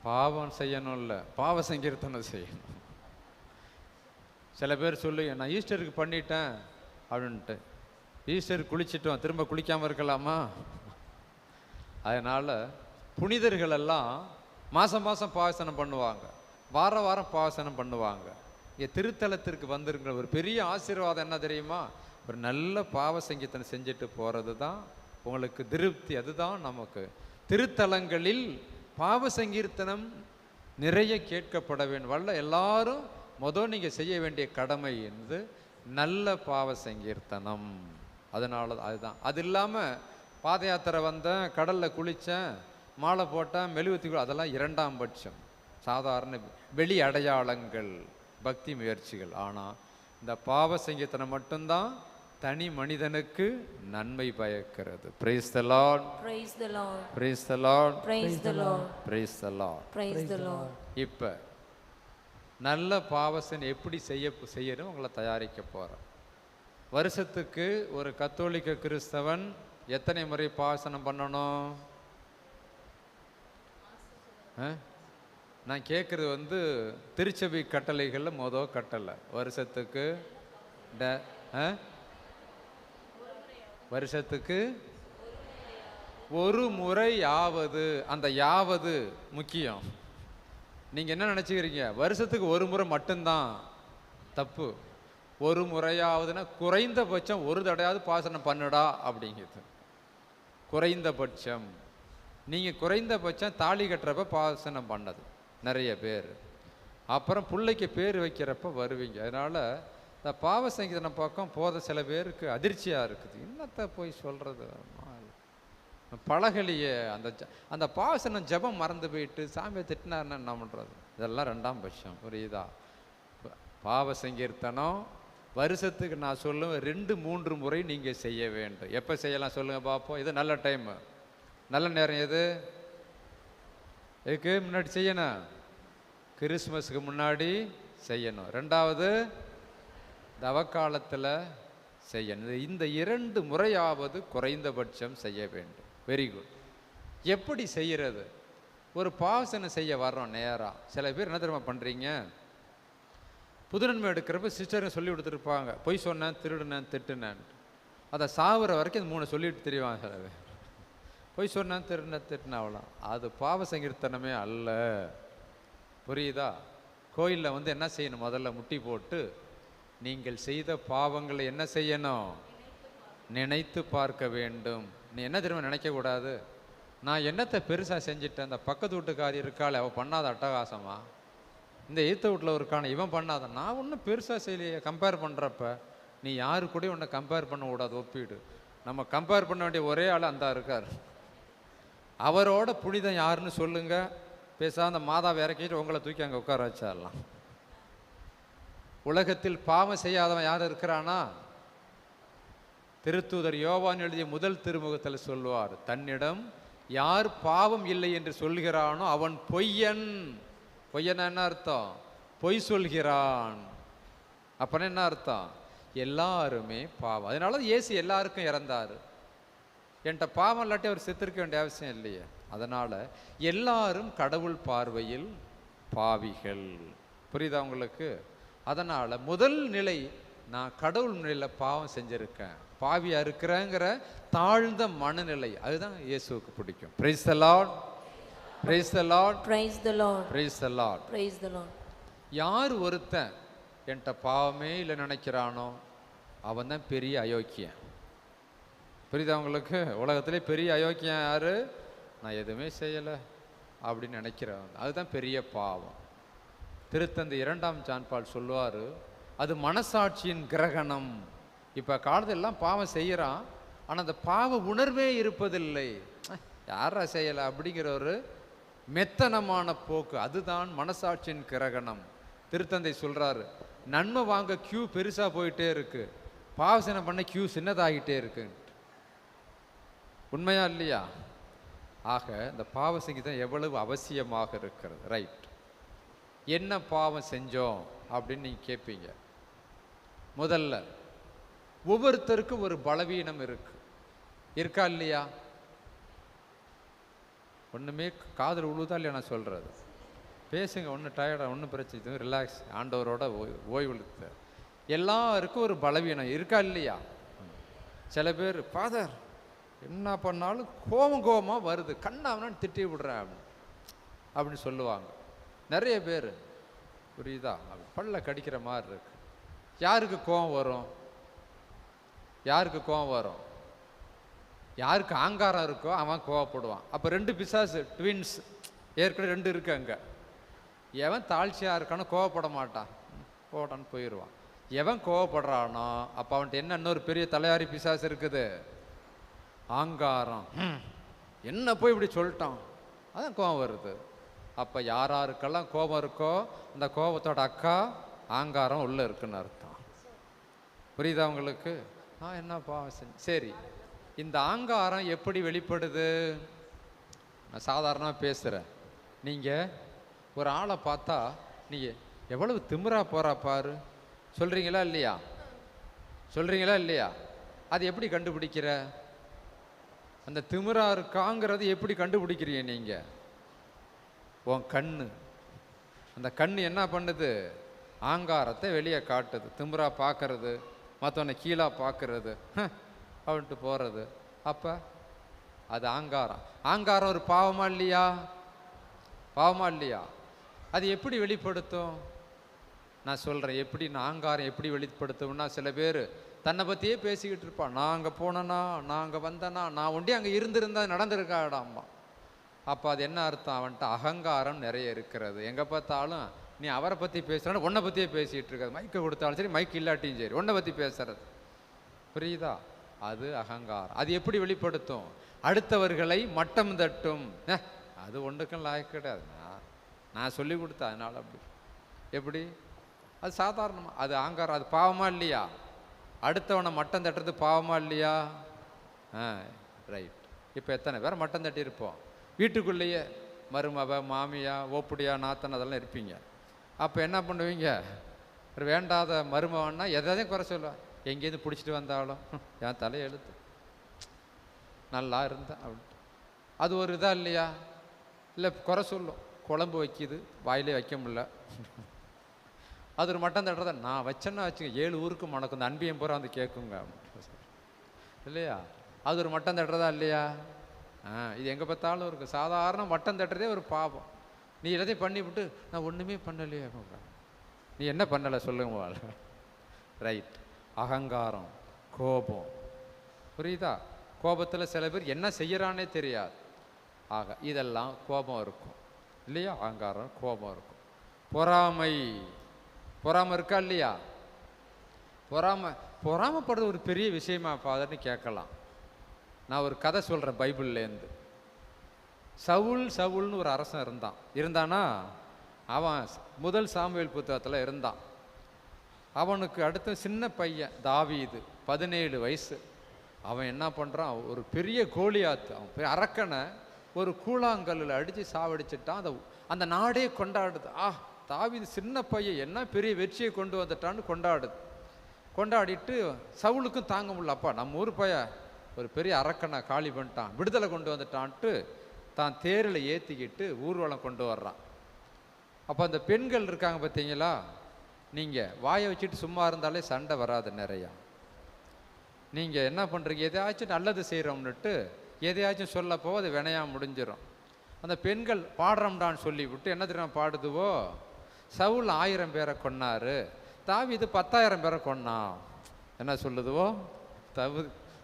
பாவம் செய்யணும் இல்லை, பாவ சங்கீர்த்தனம் செய்யணும். சில பேர் சொல்லுங்க, நான் ஈஸ்டருக்கு பண்ணிட்டேன் அப்படின்ட்டு. ஈஸ்டருக்கு குளிச்சிட்டோம், திரும்ப குளிக்காமல் இருக்கலாமா? அதனால் புனிதர்கள் எல்லாம் மாதம் மாதம் பாவசனம் பண்ணுவாங்க, வாரம் வாரம் பாவசனம் பண்ணுவாங்க. இங்கே திருத்தலத்திற்கு வந்திருக்கிற ஒரு பெரிய ஆசீர்வாதம் என்ன தெரியுமா? ஒரு நல்ல பாவ சங்கீர்த்தனம் செஞ்சுட்டு போகிறது தான் உங்களுக்கு திருப்தி. அதுதான் நமக்கு திருத்தலங்களில் பாவ சங்கீர்த்தனம் நிறைய கேட்கப்பட வேண்டும். வல்ல எல்லாரும் நீங்கள் செய்ய வேண்டிய கடமை என்று நல்ல பாவ சங்கீர்த்தனம். அதனால அதுதான். அது இல்லாமல் பாத யாத்திரை வந்தேன், கடலில் குளித்தேன், மாலை போட்டேன், மெழுகுத்தி, அதெல்லாம் 2ஆம் பட்சம், சாதாரண வெளி அடையாளங்கள், பக்தி முயற்சிகள். ஆனால் இந்த பாவ சங்கீர்த்தனம் மட்டும்தான் தனி மனிதனுக்கு நன்மை பயக்கிறது. Praise the Lord. Praise the Lord. Praise the Lord. Praise the Lord. Praise the Lord. Praise the Lord. இப்போ நல்ல பாவசன் எப்படி செய்யணும் உங்களை தயாரிக்க போகிறோம். வருஷத்துக்கு ஒரு கத்தோலிக்க கிறிஸ்தவன் எத்தனை முறை பாவசனம் பண்ணணும்? நான் கேட்குறது திருச்சபை கட்டளைகளில் கட்டளை வருஷத்துக்கு வருஷத்துக்கு ஒரு முறையாவது. அந்த யாவது முக்கியம். நீங்கள் என்ன நினச்சிக்கிறீங்க? வருஷத்துக்கு ஒரு முறை மட்டும்தான். தப்பு. ஒரு முறையாவதுன்னா குறைந்தபட்சம் ஒரு தடையாவது பாசனம் பண்ணுடா அப்படிங்கிறது குறைந்தபட்சம். நீங்கள் குறைந்தபட்சம் தாலி கட்டுறப்ப பாசனம் பண்ணது நிறைய பேர், அப்புறம் பிள்ளைக்கு பேர் வைக்கிறப்ப வருவீங்க. அதனால் இந்த பாவ சங்கீதன பக்கம் போத சில பேருக்கு அதிர்ச்சியாக இருக்குது. என்னத்தை போய் சொல்கிறது, பழகலியே. அந்த பாவசனம் ஜபம் மறந்து போயிட்டு சாமியை திட்டினாருன்னா என்ன பண்ணுறது? இதெல்லாம் 2ஆம் பட்சம். புரியுதா? பாவ சங்கீர்த்தனம் வருஷத்துக்கு நான் சொல்லுவேன் 2-3 முறை நீங்கள் செய்ய வேண்டும். எப்போ செய்யலாம் சொல்லுங்கள் பார்ப்போம். இது நல்ல டைமு, நல்ல நேரம். எது இதுக்கு முன்னாடி செய்யணும்? கிறிஸ்மஸுக்கு முன்னாடி செய்யணும். 2வது தவக்காலத்தில் செய்யணும். இந்த 2 முறையாவது குறைந்தபட்சம் செய்ய வேண்டும். Very good. எப்படி செய்கிறது? ஒரு பாவசனை செய்ய வர்றோம் நேராக. சில பேர் என்ன தெரியுமா பண்ணுறீங்க? புது நன்மை எடுக்கிறப்ப சிஸ்டருங்க சொல்லி கொடுத்துருப்பாங்க, பொய் சொன்னேன், திருடுனேன், திட்டுனேன். அதை சாகுற வரைக்கும் அந்த 3 சொல்லிட்டு தெரியுவாங்க. சிலவே பொய் சொன்னேன், திருடுனேன், திட்டுனேன், அவ்வளோ. அது பாவ சங்கீர்த்தனமே அல்ல. புரியுதா? கோயிலில் வந்து என்ன செய்யணும்? முதல்ல முட்டி போட்டு நீங்கள் செய்த பாவங்களை என்ன செய்யணும்? நினைத்து பார்க்க வேண்டும். நீ என்ன திரும்ப நினைக்கக்கூடாது, நான் என்னத்தை பெருசாக செஞ்சுட்டேன், அந்த பக்கத்து வீட்டுக்காரி இருக்காள் அவள் பண்ணாத அட்டகாசமா, இந்த எய்த்த வீட்டில் இருக்கான இவன் பண்ணாத, நான் ஒன்றும் பெருசாக செய்யலையே. கம்பேர் பண்ணுறப்ப நீ யாரு கூட உன்னை கம்பேர் பண்ணக்கூடாது. ஒப்பீடு. நம்ம கம்பேர் பண்ண வேண்டிய ஒரே ஆள் அந்த இருக்கார். அவரோட புனிதம் யாருன்னு சொல்லுங்க. பேசாத அந்த மாதாவை இறக்கிட்டு உங்களை தூக்கி அங்கே உட்கார வச்சிடலாம். உலகத்தில் பாவம் செய்யாதவன் யார் இருக்கிறானா? திருத்தூதர் யோவான் எழுதிய முதல் திருமுகத்தில் சொல்லுவார், தன்னிடம் யார் பாவம் இல்லை என்று சொல்கிறானோ அவன் பொய்யன். பொய்யன் என்ன அர்த்தம்? பொய் சொல்கிறான். அப்பனா என்ன அர்த்தம்? எல்லாருமே பாவம். அதனால இயேசு எல்லாருக்கும் இறந்தார். என்கிட்ட பாவம் இல்லாட்டி அவர் செத்துருக்க வேண்டிய அவசியம் இல்லையே. அதனால எல்லாரும் கடவுள் பார்வையில் பாவிகள். புரியுதா உங்களுக்கு? அதனால முதல் நிலை, நான் கடவுள் நிலையில் பாவம் செஞ்சிருக்கேன், பாவியா இருக்கிறேங்கிற தாழ்ந்த மனநிலை, அதுதான் இயேசுவுக்கு பிடிக்கும். Price the Lord, praise the Lord, Praise the Lord. Praise the Lord. Praise the Lord. யார் ஒருத்தன் என்கிட்ட பாவமே இல்லை நினைக்கிறானோ அவன் தான் பெரிய அயோக்கியன். புரியுதா உங்களுக்கு? உலகத்திலே பெரிய அயோக்கியன் யாரு? நான் எதுவுமே செய்யலை அப்படின்னு நினைக்கிறவன், அதுதான் பெரிய பாவம். திருத்தந்தை 2ஆம் ஜான் பால் சொல்லுவார், அது மனசாட்சியின் கிரகணம். இப்போ காலத்திலெல்லாம் பாவம் செய்கிறான், ஆனால் அந்த பாவ உணர்வே இருப்பதில்லை. யாரா செய்யலை அப்படிங்கிற ஒரு மெத்தனமான போக்கு, அதுதான் மனசாட்சியின் கிரகணம். திருத்தந்தை சொல்கிறாரு, நன்மை வாங்க கியூ பெருசாக போயிட்டே இருக்கு, பாவசனம் பண்ண கியூ சின்னதாகிட்டே இருக்கு. உண்மையா இல்லையா? ஆக இந்த பாவ சங்கீதம் எவ்வளவு அவசியமாக இருக்கிறது. ரைட். என்ன பாவம் செஞ்சோம் அப்படின்னு நீங்கள் கேட்பீங்க. முதல்ல ஒவ்வொருத்தருக்கும் ஒரு பலவீனம் இருக்கா இல்லையா? ஒன்றுமே காதில் உழுதா இல்லையா? நான் சொல்கிறது பேசுங்க, ஒன்றும் டயர்டாக, ஒன்றும் பிரச்சனை, ரிலாக்ஸ், ஆண்டவரோட ஓய்வெழுத்த. எல்லாருக்கும் ஒரு பலவீனம் இருக்கா இல்லையா? சில பேர், ஃபாதர் என்ன பண்ணாலும் கோபமாக வருது, கண்ணாவனான்னு திட்டி விடுறேன் அப்படின்னு சொல்லுவாங்க. நிறைய பேர், புரியுதா, பல்ல கடிக்கிற மாதிரி இருக்கு. யாருக்கு கோபம் வரும்? யாருக்கு கோபம் வரும்? யாருக்கு ஆங்காரம் இருக்கோ அவன் கோவப்படுவான். அப்போ 2 பிசாசு, ட்வின்ஸ், ஏற்கனவே 2 இருக்கு அங்கே. எவன் தாழ்ச்சியாக இருக்கானோ கோவப்பட மாட்டான், போடான்னு போயிடுவான். எவன் கோவப்படுறானோ அப்போ அவன்கிட்ட என்ன இன்னொரு பெரிய தலையாரி பிசாசு இருக்குது, ஆங்காரம். என்ன போய் இப்படி சொல்லிட்டான், அதான் கோபம் வருது. அப்போ யாராருக்கெல்லாம் கோபம் இருக்கோ அந்த கோபத்தோட அக்கா ஆங்காரம் உள்ளே இருக்குன்னு அர்த்தம். புரியுதா உங்களுக்கு? என்ன பாவம் செஞ்சு. சரி, இந்த ஆங்காரம் எப்படி வெளிப்படுது? நான் சாதாரணமாக பேசுகிறேன். நீங்கள் ஒரு ஆளை பார்த்தா நீங்கள் எவ்வளவு திமிரா போகிறா பாரு சொல்கிறீங்களா இல்லையா? சொல்கிறீங்களா இல்லையா? அது எப்படி கண்டுபிடிக்கிற? அந்த திமிரா இருக்காங்கிறது எப்படி கண்டுபிடிக்கிறீங்க நீங்கள்? உன் கண்ணு, அந்த கண்ணு என்ன பண்ணுது? ஆங்காரத்தை வெளியே காட்டுது. திமிரா பார்க்கறது, மற்றவனை கீழே பார்க்கறது, அவன்ட்டு போகிறது. அப்போ அது ஆங்காரம். ஆங்காரம் ஒரு பாவமா இல்லையா? பாவமா இல்லையா? அது எப்படி வெளிப்படுத்தும்? நான் சொல்கிறேன் எப்படி. நான் ஆங்காரம் எப்படி வெளிப்படுத்தும்னா, சில பேர் தன்னை பற்றியே பேசிக்கிட்டு இருப்பான். நான் அங்கே போனேன்னா, நான் அங்கே வந்தேன்னா, நான் ஒண்டி அங்கே இருந்திருந்தா நடந்திருக்காடாம்மா. அப்போ அது என்ன அர்த்தம்? அவன்கிட்ட அகங்காரம் நிறைய இருக்கிறது. எங்கே பார்த்தாலும் நீ அவரை பற்றி பேசுகிறான்னு உன்னை பற்றியே பேசிகிட்டு இருக்காது. மைக்கை கொடுத்தாலும் சரி, மைக் இல்லாட்டியும் சரி, உன்னை பற்றி பேசுறது. புரியுதா? அது அகங்காரம். அது எப்படி வெளிப்படுத்தும்? அடுத்தவர்களை மட்டம் தட்டும். அது ஒன்றுக்கும் லாய்க்கு கிடையாது, நான் சொல்லி கொடுத்தேன் அதனால். அப்படி எப்படி? அது சாதாரணமாக, அது அகங்காரம். அது பாவமா இல்லையா? அடுத்தவனை மட்டம் தட்டுறது பாவமா இல்லையா? ரைட். இப்போ எத்தனை பேர் மட்டம் தட்டி இருப்போம்? வீட்டுக்குள்ளேயே மருமவ, மாமியா, ஓப்புடியா, நாத்தன் அதெல்லாம் இருப்பீங்க. அப்போ என்ன பண்ணுவீங்க? ஒரு வேண்டாத மருமவன்னா எதையும் குறை சொல்லுவேன். எங்கேருந்து பிடிச்சிட்டு வந்தாலும் என் தலையை எழுத்து நல்லா இருந்தேன் அப்படின்ட்டு. அது ஒரு இதாக இல்லையா? இல்லை குறை சொல்லும். குழம்பு வைக்கிது, வாயிலே வைக்க முடியல, அது ஒரு மட்டம் தட்டுறத நான் வச்சேன்னா வச்சுங்க 7 ஊருக்கு மணக்கும், இந்த அன்பியம் பூரா வந்து கேட்குங்க இல்லையா? அது ஒரு மட்டம் தட்டுறதா இல்லையா? இது எங்கே பார்த்தாலும் இருக்குது. சாதாரண மட்டம் தட்டுறதே ஒரு பாவம். நீ எல்லாத்தையும் பண்ணிவிட்டு நான் ஒன்றுமே பண்ணலையே, நீ என்ன பண்ணலை சொல்லுங்க. ரைட். அகங்காரம், கோபம், புரியுதா? கோபத்தில் சில பேர் என்ன செய்யறானே தெரியாது. ஆக இதெல்லாம் கோபம் இருக்கும் இல்லையா? அகங்காரம், கோபம் இருக்கும். பொறாமை, பொறாமை இருக்கா இல்லையா? பொறாமைப்படுறது ஒரு பெரிய விஷயமா ஃபாதர்னு கேட்கலாம். நான் ஒரு கதை சொல்கிறேன் பைபிள்லேருந்து. சவுல்னு ஒரு அரசன் இருந்தானா, அவன் முதல் சாமுவேல் புத்தகத்தில் இருந்தான். அவனுக்கு அடுத்த சின்ன பையன் தாவீது, 17 வயசு. அவன் என்ன பண்ணுறான், ஒரு பெரிய கோலியாத்து, அவன் பெரிய அரக்கனை ஒரு கூழாங்கல்லில் அடித்து சாவடிச்சிட்டான். அந்த நாடே கொண்டாடுது. தாவீது சின்ன பையன் என்ன பெரிய வெற்றியை கொண்டு வந்துட்டான்னு கொண்டாடிட்டு சவுலுக்கும் தாங்க முடியல. அப்பா நம்ம ஊர் பையன் ஒரு பெரிய அரக்கனை காலி பண்ணிட்டான், விடுதலை கொண்டு வந்துட்டான்ட்டு தான் தேரில் ஏற்றிக்கிட்டு ஊர்வலம் கொண்டு வர்றான். அப்போ அந்த பெண்கள் இருக்காங்க பார்த்தீங்களா, நீங்கள் வாயை வச்சுட்டு சும்மா இருந்தாலே சண்டை வராது நிறையா. நீங்கள் என்ன பண்ணுறீங்க, எதையாச்சும் நல்லது செய்கிறோம்னுட்டு எதையாச்சும் சொல்லப்போ அது வினையாக முடிஞ்சிடும். அந்த பெண்கள் பாடுறோம்டான்னு சொல்லிவிட்டு என்ன தெரியும் பாடுதுவோ, சவுல் 1000 பேரை கொன்னாரு, தாவீது 10,000 பேரை கொன்னான். என்ன சொல்லுதுவோ,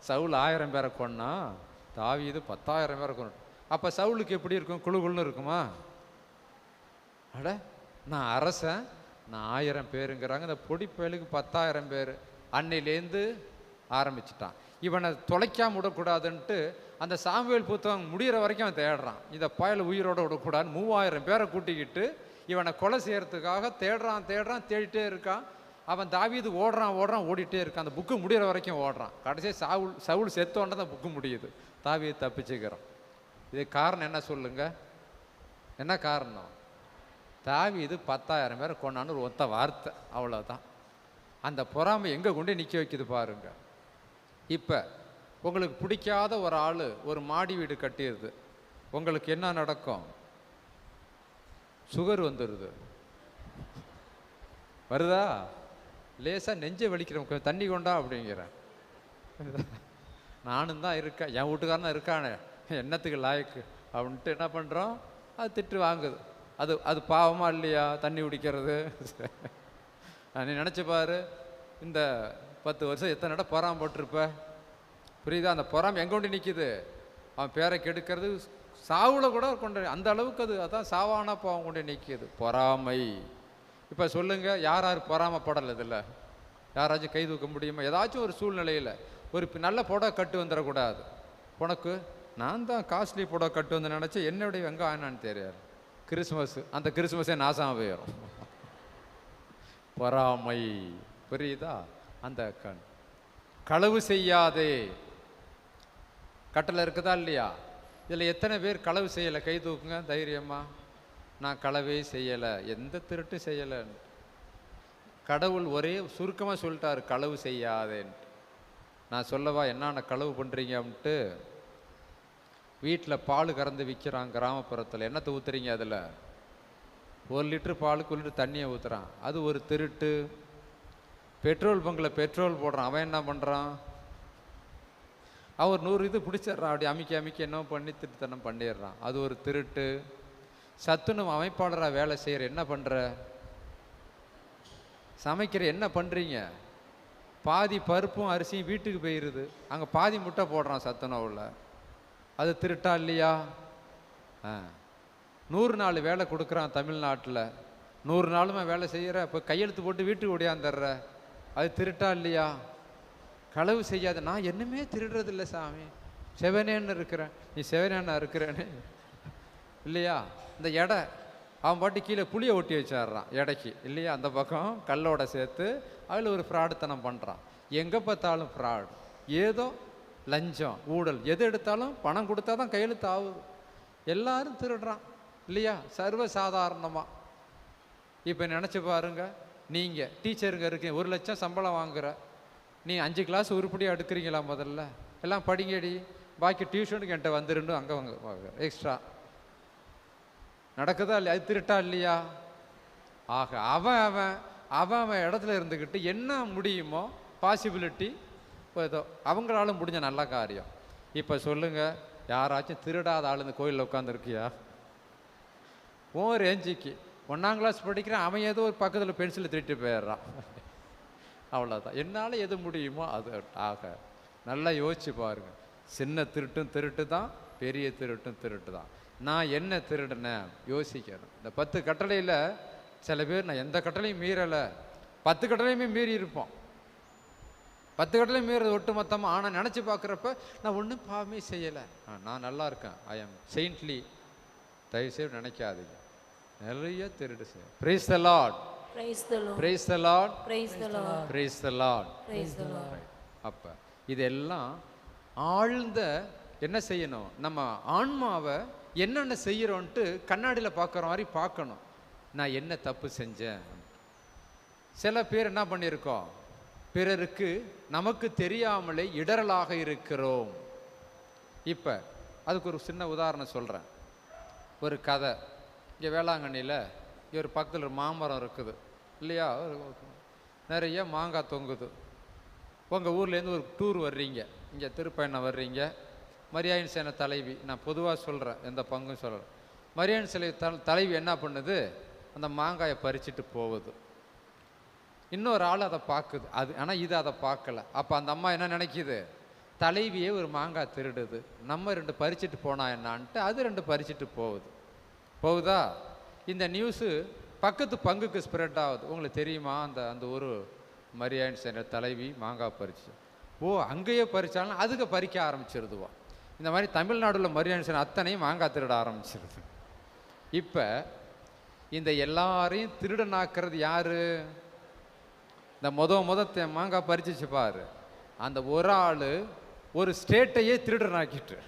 சவுல் 1000 பேரை கொன்னா, தாவீது 10,000 பேரை கொண்டு. அப்போ சவுலுக்கு எப்படி இருக்கும், குழுகுள்னு இருக்குமா? அட நான் அரசன், நான் 1000 பேருங்கிறாங்க, இந்த பொடி பயலுக்கு 10,000 பேர். அன்னையிலேருந்து ஆரம்பிச்சிட்டான். இவனை தொலைக்காம விடக்கூடாதுன்ட்டு அந்த சாமுவேல் புத்தகம் முடிகிற வரைக்கும் அவன் தேடுறான். இந்த பயலை உயிரோடு விடக்கூடாதுன்னு 3000 பேரை கூட்டிக்கிட்டு இவனை கொலை செய்யறதுக்காக தேடுறான், தேடிட்டே இருக்கான். அவன் தாவீது ஓடுறான், ஓடிட்டே இருக்கான். அந்த புக்கு முடிகிற வரைக்கும் ஓடுறான். கடைசியாக சவுல் செத்தோன்னா தான் புக்கு முடியுது. தாவீது தப்பிச்சுக்கிறான். இது காரணம் என்ன சொல்லுங்க? என்ன காரணம்? தாவீது 10,000 பேரை கொண்டான்னு ஒரு ஒத்த வார்த்தை, அவ்வளோதான். அந்த பொறாமை எங்கே கொண்டு நிற்க வைக்குது பாருங்க. இப்போ உங்களுக்கு பிடிக்காத ஒரு ஆள் ஒரு மாடி வீடு கட்டிடுது, உங்களுக்கு என்ன நடக்கும்? சுகர் வந்துடுது. வருதா? லேசாக நெஞ்சை வலிக்கிறேன், தண்ணி கொண்டா அப்படிங்கிறேன். நானும் தான் இருக்கேன், என் வீட்டுக்காரன் தான் இருக்கானே, என்னத்துக்கு லாயக்கு அப்படின்ட்டு என்ன பண்ணுறோம், அது திட்டு வாங்குது. அது பாவமா இல்லையா தண்ணி குடிக்கிறது? நீ நினச்சி பாரு, இந்த 10 வருஷம் எத்தனை இடம் பொறாம போட்டிருப்ப, புரியுதா? அந்த பொறாம எங்கே கொண்டு நிற்கிது? அவன் பேரை கெடுக்கிறது, சாவுல கூட கொண்டு, அந்த அளவுக்கு அதான் சாவானா பாவம் கொண்டு நிற்கிது, பொறாமை. இப்போ சொல்லுங்க, யார் பொறாமப்படலை? இதில் யாராச்சும் கை தூக்க முடியுமா? ஏதாச்சும் ஒரு சூழ்நிலையில் ஒரு நல்ல புடவை கட்டு வந்துடக்கூடாது. உனக்கு நான் தான் காஸ்ட்லி புடவை கட்டு வந்து நினச்சி என்னுடைய எங்கே ஆனான்னு தெரியாது. கிறிஸ்மஸ், அந்த கிறிஸ்மஸே நாசமாக போயிடும். பொறாமை, புரியுதா? அந்த களவு செய்யாதே கட்டளை இருக்குதா இல்லையா? இதில் எத்தனை பேர் களவு செய்யலை? கை தூக்குங்க தைரியமா. நான் களவே செய்யலை, எந்த திருட்டு செய்யலை. கடவுள் ஒரே சுருக்கமாக சொல்லிட்டாரு, களவு செய்யாதேன்ட்டு. நான் சொல்லவா என்னென்ன களவு பண்ணுறீங்க அப்படின்ட்டு? வீட்டில் பால் கறந்து விற்கிறான் கிராமப்புறத்தில், என்னத்தை ஊற்றுறீங்க? அதில் 1 லிட்டர் பாலுக்கு 1 லிட்டர் தண்ணியை ஊற்றுறான், அது ஒரு திருட்டு. பெட்ரோல் பங்கில் பெட்ரோல் போடுறான், அவன் என்ன பண்ணுறான்? அவர் 100 இது பிடிச்சிட்றான், அப்படி அமைக்க என்ன பண்ணி திருத்தனம் பண்ணிடுறான், அது ஒரு திருட்டு. சத்துணவு அமைப்பாளராக வேலை செய்கிற என்ன பண்ணுற? சமைக்கிற என்ன பண்ணுறீங்க? பாதி பருப்பும் அரிசியும் வீட்டுக்கு போயிடுது, அங்கே பாதி முட்டை போடுறான் சத்துணவில், அது திருட்டா இல்லையா? 100 நாள் வேலை கொடுக்குறான் தமிழ்நாட்டில், 100 நாளுமே வேலை செய்கிற, இப்போ கையெழுத்து போட்டு வீட்டுக்கு ஓடியாந்துடுற, அது திருட்டா இல்லையா? களவு செய்யாத. நான் என்னமே திருடுறதில்லை சாமி, செவனேன்னு இருக்கிறேன். நீ செவனேன்னா இருக்கிறேன்னு இல்லையா? இந்த எடை அவன் பாட்டு கீழே புளியை ஒட்டி வச்சிட்றான் எடைக்கு இல்லையா? அந்த பக்கம் கல்லோட சேர்த்து அதில் ஒரு ஃப்ராடுத்தனம் பண்ணுறான். எங்கே பார்த்தாலும் ஃப்ராடு, ஏதோ லஞ்சம், ஊழல், எது எடுத்தாலும் பணம் கொடுத்தா தான் கையெழுத்து ஆகுது. எல்லாரும் திருடுறான் இல்லையா? சர்வசாதாரணமாக. இப்போ நினச்சி பாருங்க, நீங்கள் டீச்சருங்க இருக்கீங்க, 1 லட்சம் சம்பளம் வாங்குற, நீ 5 கிளாஸ் உருப்படியாக எடுக்கிறீங்களா? முதல்ல எல்லாம் படிங்கடி, பாக்கி டியூஷனுக்கு என்கிட்ட வந்துருந்து அங்கே வாங்க எக்ஸ்ட்ரா. நடக்குதா இல்லையா? அது திருட்டா இல்லையா? ஆக அவன் அவன் இடத்துல இருந்துக்கிட்டு என்ன முடியுமோ பாசிபிலிட்டி ஏதோ அவங்களால முடிஞ்ச நல்ல காரியம். இப்போ சொல்லுங்கள், யாராச்சும் திருடாத ஆள் இந்த கோயிலில் உட்காந்துருக்கியா? ஓ ரேஞ்சிக்கு 1ஆம் கிளாஸ் படிக்கிறேன், அவன் ஏதோ ஒரு பக்கத்தில் பென்சிலை திருட்டு போயிடுறான். அவ்வளோதான். என்னால் எது முடியுமோ அது ஆக. நல்லா யோசிச்சு பாருங்க. சின்ன திருட்டும் திருட்டு தான், பெரிய திருட்டும் திருட்டு தான். நான் என்ன திருடுனேன் யோசிக்கணும். இந்த 10 கட்டளையில் சில பேர் நான் எந்த கட்டளையும் மீறலை, 10 கட்டளையுமே மீறி இருப்போம். 10 கட்டளையும் மீறது ஒட்டு மொத்தமாக. ஆனால் நினச்சி பார்க்குறப்ப நான் ஒன்றும் பாவமே செய்யலை, நான் நல்லா இருக்கேன், ஐ எம் செயின்ட்லி. தயவுசெய்து நினைக்காதீங்க, நிறைய திருடு செய்யும். Price the Lord, Praise the Lord. Praise the Lord, Praise the Lord. Praise the Lord. Praise the Lord. அப்போ இதெல்லாம் ஆழ்ந்த என்ன செய்யணும், நம்ம ஆன்மாவை என்னென்ன செய்கிறோன்ட்டு கண்ணாடியில் பார்க்குற மாதிரி பார்க்கணும். நான் என்ன தப்பு செஞ்சேன். சில பேர் என்ன பண்ணியிருக்கோம், பிறருக்கு நமக்கு தெரியாமலே இடரலாக இருக்கிறோம். இப்போ அதுக்கு ஒரு சின்ன உதாரணம் சொல்கிறேன். ஒரு கதை. இங்கே வேளாங்கண்ணியில் ஒரு பக்கத்தில் ஒரு மாமரம் இருக்குது இல்லையா, நிறைய மாங்காய் தொங்குது. உங்கள் ஊர்லேருந்து ஒரு டூர் வர்றீங்க, இங்கே திருப்பயணம் வர்றீங்க. மரியாயின் சேனை தலைவி, நான் பொதுவாக சொல்கிறேன், எந்த பங்கும் சொல்கிறேன். மரியாயின் சிலை தலைவி என்ன பண்ணுது, அந்த மாங்காயை பறிச்சுட்டு போகுது. இன்னொரு ஆள் அதை பார்க்குது, அது ஆனால் இது அதை பார்க்கல. அப்போ அந்த அம்மா என்ன நினைக்கிது, தலைவியே ஒரு மாங்காய் திருடுது, நம்ம 2 பறிச்சுட்டு போனா என்னான்ட்டு அது 2 பறிச்சுட்டு போகுதா. இந்த நியூஸு பக்கத்து பங்குக்கு ஸ்ப்ரெட் ஆகுது. உங்களுக்கு தெரியுமா, அந்த ஒரு மரியாயின் சேனை தலைவி மாங்காய் பறிச்சு, ஓ அங்கேயே பறிச்சாலும் அதுக்கு பறிக்க ஆரம்பிச்சிருதுவா. இந்த மாதிரி தமிழ்நாடுல மரியாயின் சேனை அத்தனையும் மாங்காய் திருட ஆரம்பிச்சிருது. இப்போ இந்த எல்லாரையும் திருடனாக்குறது யாரு, இந்த முத மாங்காய் பறிச்சிச்சு பாரு, அந்த ஒரு ஆள் ஒரு ஸ்டேட்டையே திருடனாக்கிட்டு.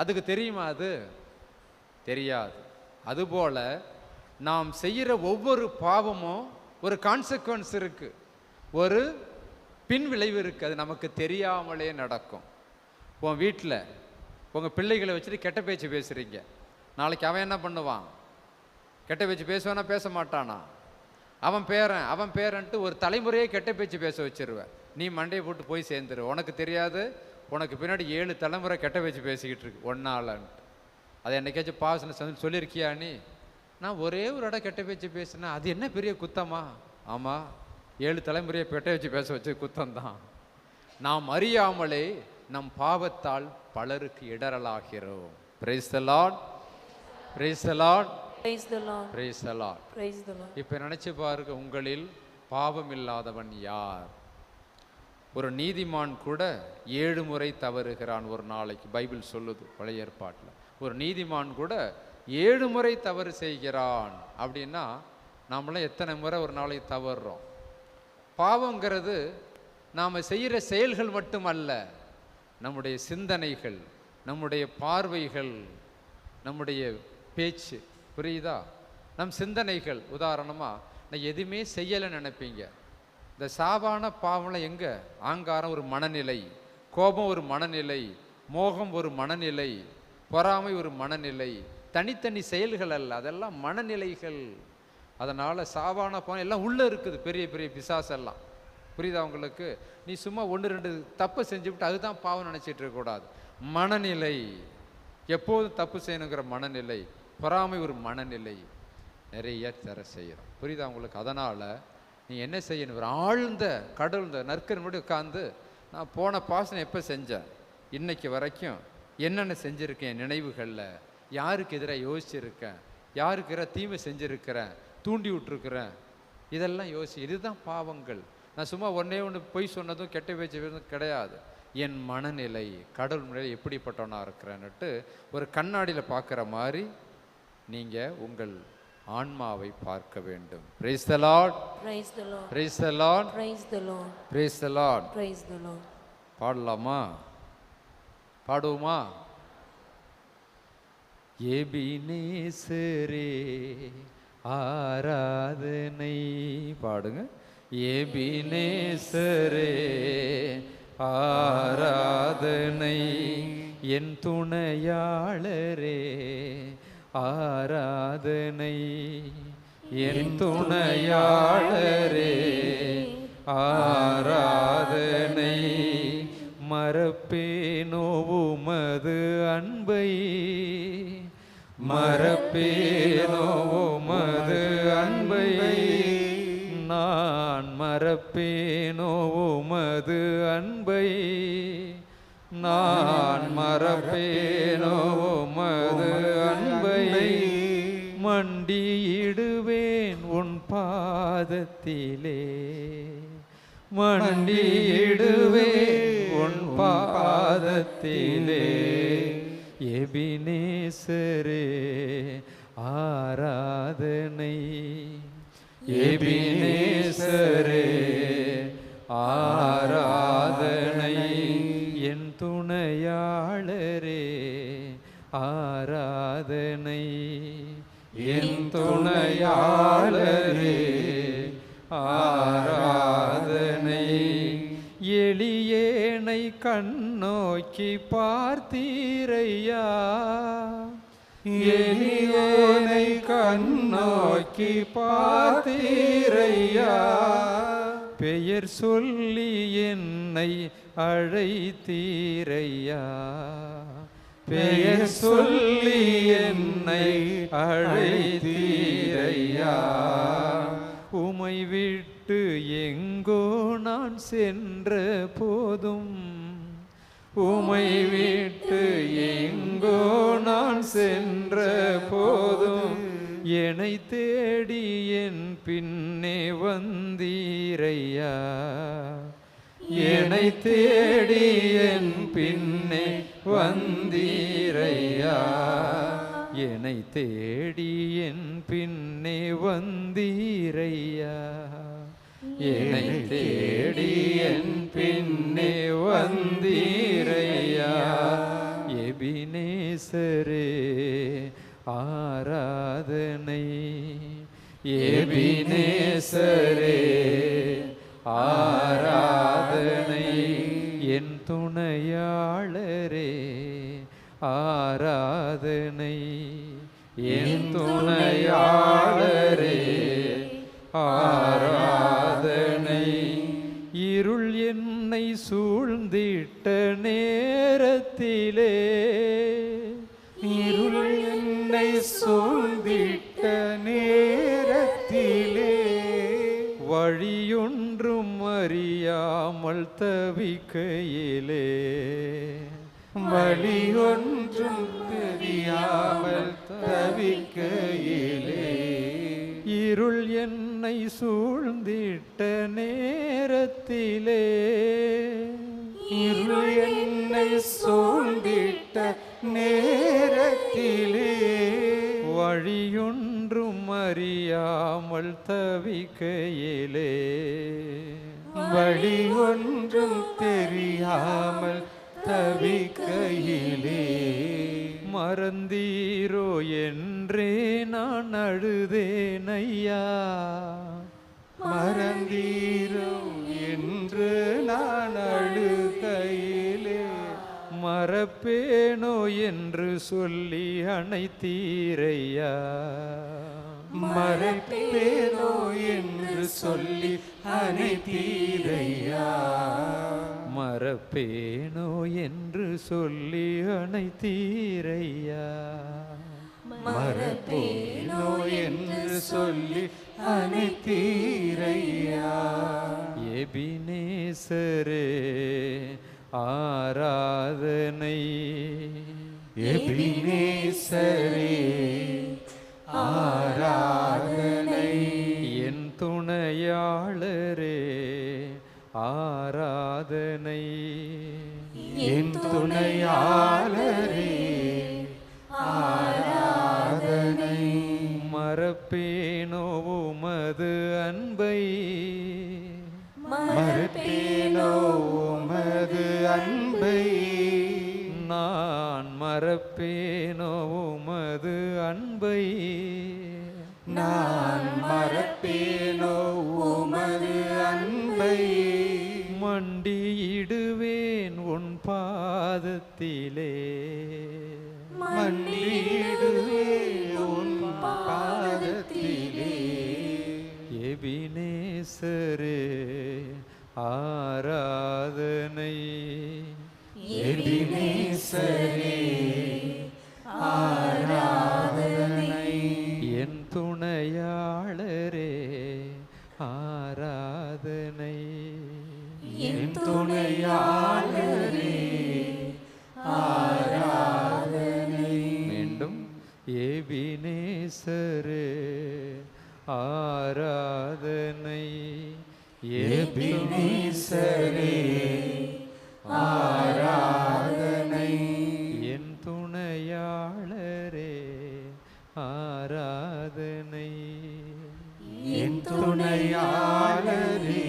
அதுக்கு தெரியுமா, அது தெரியாது. அதுபோல் நாம் செய்கிற ஒவ்வொரு பாவமும் ஒரு கான்சிக்வன்ஸ் இருக்குது, ஒரு பின் விளைவு இருக்குது. அது நமக்கு தெரியாமலே நடக்கும். உன் வீட்டில் உங்கள் பிள்ளைகளை வச்சுட்டு கெட்ட பேச்சு பேசுகிறீங்க, நாளைக்கு அவன் என்ன பண்ணுவான், கெட்ட பேச்சு பேசுவானா பேச மாட்டானா, அவன் பேரன்ட்டு ஒரு தலைமுறையே கெட்ட பேச்சு பேச வச்சிருவேன். நீ மண்டையை போட்டு போய் சேர்ந்துரு. உனக்கு தெரியாது, உனக்கு பின்னாடி 7 தலைமுறை கெட்ட பேச்சு பேசிக்கிட்டு இருக்கு ஒன்னாலன்ட்டு. அதை என்னைக்காச்சும் பாசன சொல்லியிருக்கியா நீ? நான் ஒரே ஒரு இடம் கெட்ட பேச்சு பேசினேன், அது என்ன பெரிய குத்தமா? ஆமாம், 7 தலைமுறையை கெட்ட பேச்சு பேச வச்சு குத்தம்தான். நாம் அறியாமலே நம் பாவத்தால் பலருக்கு இடரலாகிறோம். Praise the Lord, praise the Lord, Praise the Lord. Praise the Lord. Praise the Lord. இப்போ நினச்சி பாருங்க, உங்களில் பாவம் இல்லாதவன் யார்? ஒரு நீதிமான் கூட 7 முறை தவறுகிறான் ஒரு நாளைக்கு, பைபிள் சொல்லுது பழைய ஏற்பாட்டில். ஒரு நீதிமான் கூட 7 முறை தவறு செய்கிறான். அப்படின்னா நாமெல்லாம் எத்தனை முறை ஒரு நாளைக்கு தவறுறோம்? பாவங்கிறது நாம் செய்கிற செயல்கள் மட்டுமல்ல, நம்முடைய சிந்தனைகள், நம்முடைய பார்வைகள், நம்முடைய பேச்சு, புரியுதா? நம் சிந்தனைகள். உதாரணமாக, நான் எதுவுமே செய்யலைன்னு நினைப்பீங்க. இந்த சாவான பாவம்லாம் எங்கே? ஆங்காரம் ஒரு மனநிலை, கோபம் ஒரு மனநிலை, மோகம் ஒரு மனநிலை, பொறாமை ஒரு மனநிலை. தனித்தனி செயல்கள் அல்ல, அதெல்லாம் மனநிலைகள். அதனால் சாவான பாவம் எல்லாம் உள்ளே இருக்குது, பெரிய பெரிய பிசாசெல்லாம். புரியுதா உங்களுக்கு? நீ சும்மா 1-2 தப்பு செஞ்சுவிட்டு அதுதான் பாவம் நினச்சிட்டு இருக்கக்கூடாது. மனநிலை, எப்போதும் தப்பு செய்யணுங்கிற மனநிலை, பொறாமை ஒரு மனநிலை, நிறைய தர செய்கிறோம். புரியுதா உங்களுக்கு? அதனால் நீ என்ன செய்யணும், ஒரு ஆழ்ந்த கடவுள் இந்த நற்கர் முடி உட்காந்து, நான் போன பாசனம் எப்போ செஞ்சேன், இன்னைக்கு வரைக்கும் என்னென்ன செஞ்சுருக்கேன், நினைவுகளில் யாருக்கு எதிராக யோசிச்சிருக்கேன், யாருக்கு எதிராக தீமை செஞ்சுருக்கிறேன், தூண்டி விட்டுருக்குறேன், இதெல்லாம் யோசி. இதுதான் பாவங்கள். நான் சும்மா ஒன்றே பொய் சொன்னதும் கெட்ட பேச்சு கிடையாது. என் மனநிலை, கடவுள் முறையில் எப்படிப்பட்டவனாக இருக்கிறேன்னுட்டு ஒரு கண்ணாடியில் பார்க்குற மாதிரி நீங்கள் உங்கள் ஆன்மாவை பார்க்க வேண்டும். Praise the Lord. Praise the Lord. Praise the Lord. Praise the Lord. Praise the Lord. Praise the Lord. பாடலாமா? பாடுவோமா? எபினேசரே ஆராதனை பாடுங்க. எபினேசரே ஆராதனை, என் துணையாளரே ஆராதனை, என் துணையாளரே ஆராதனை. மறப்பேனோ உமது அன்பை, மறப்பேனோ உமது அன்பை, நான் மறப்பேனோ உமது அன்பை, நான் மறப்பேனோ உமது அன்பை. மண்டியிடுவேன் உன் பாதத்திலே, மண்டியிடுவேன் உன் பாதத்திலே. எபினேசரே ஆராதனை, எபினேசரே ஆராதனை. என் துணையாளரே ஆராதனை, என் துணையாளரே ஆராதனை. எளியேனை கண்ணோக்கி பார்த்தீரையா, எளியேனை கண்ணோக்கி பார்த்தீரையா. பெயர் சொல்லி என்னை அழைத்தீரையா, பெயர் சொல்லி என்னை அழைத்தீரையா. உமை விட்டு எங்கோ நான் சென்ற போதும், உமை விட்டு எங்கோ நான் சென்ற போதும், என்னை தேடி என் பின்னே வந்தீரையா, என்னை தேடி என் பின்னே வந்தீரையா, என்னை தேடி என் பின்னே வந்தீரையா, என்னை தேடி என் பின்னே வந்தீரையா. எபினேசரே ஆராதனை, எபினேசரே ஆராதனை. என் துணையாளரே ஆராதனை, என் துணையாளரே ஆராதனை. இருள் என்னை சூழ்ந்திட்ட நேரத்திலே, இருள் என்னை சூழ்ந்திட்ட நேரத்திலே, வழியொன்றும் அறியாமல் தவிக்கையிலே, வழியொன்றும் தெரியாமல் தவிக்கையிலே, இருள் என்னை சூழ்ந்திட்ட நேரத்திலே, இருள் என்னை சூழ்ந்திட்ட நேரத்திலே, வழியொன்றும் அறியாமல் தவிக்கையிலே, வழியொன்றும் தெரியாமல் தவிக்கையிலே, மறந்தீரோ என்றே நான் அழுதேன் ஐயா, மறந்தீரோ என்று நான் அழுகையிலே, மறப்பேனோ என்று சொல்லி அணைத்தீரையா, மறப்பேனோ என்று சொல்லி அணைத்தீரையா, மறப்பேனோ என்று சொல்லி அணைத்தீரையா, மறப்பேனோ என்று சொல்லி அணைத்தீரையா. எபினேசரே ஆராதனை, எபினேசரே ஆராதனை. என் துணையாளரே ஆராதனை, என் துணையாளரே ஆராதனை. மறப்பேனோ உமது அன்பை, மறப்பேனோ உமது அன்பை, நான் மறப்பேனோ உமது அன்பை, நான் மறப்பேனோ உமது அன்பை. மண்டியிடுவேன் உன் பாதத்திலே, மண்டியிடுவேன் உன் பாதத்திலே எபினேசரே ஆராதனை எபினேசரே ஆராதனை என் துணையாளரே ஆராதனை என் துணையாளரே ஆராதனை மீண்டும் எபினேசரே ஆராதனை எபினேசரே ஆராதனை என் துணையாளரே ஆராதனை என் துணையாளரே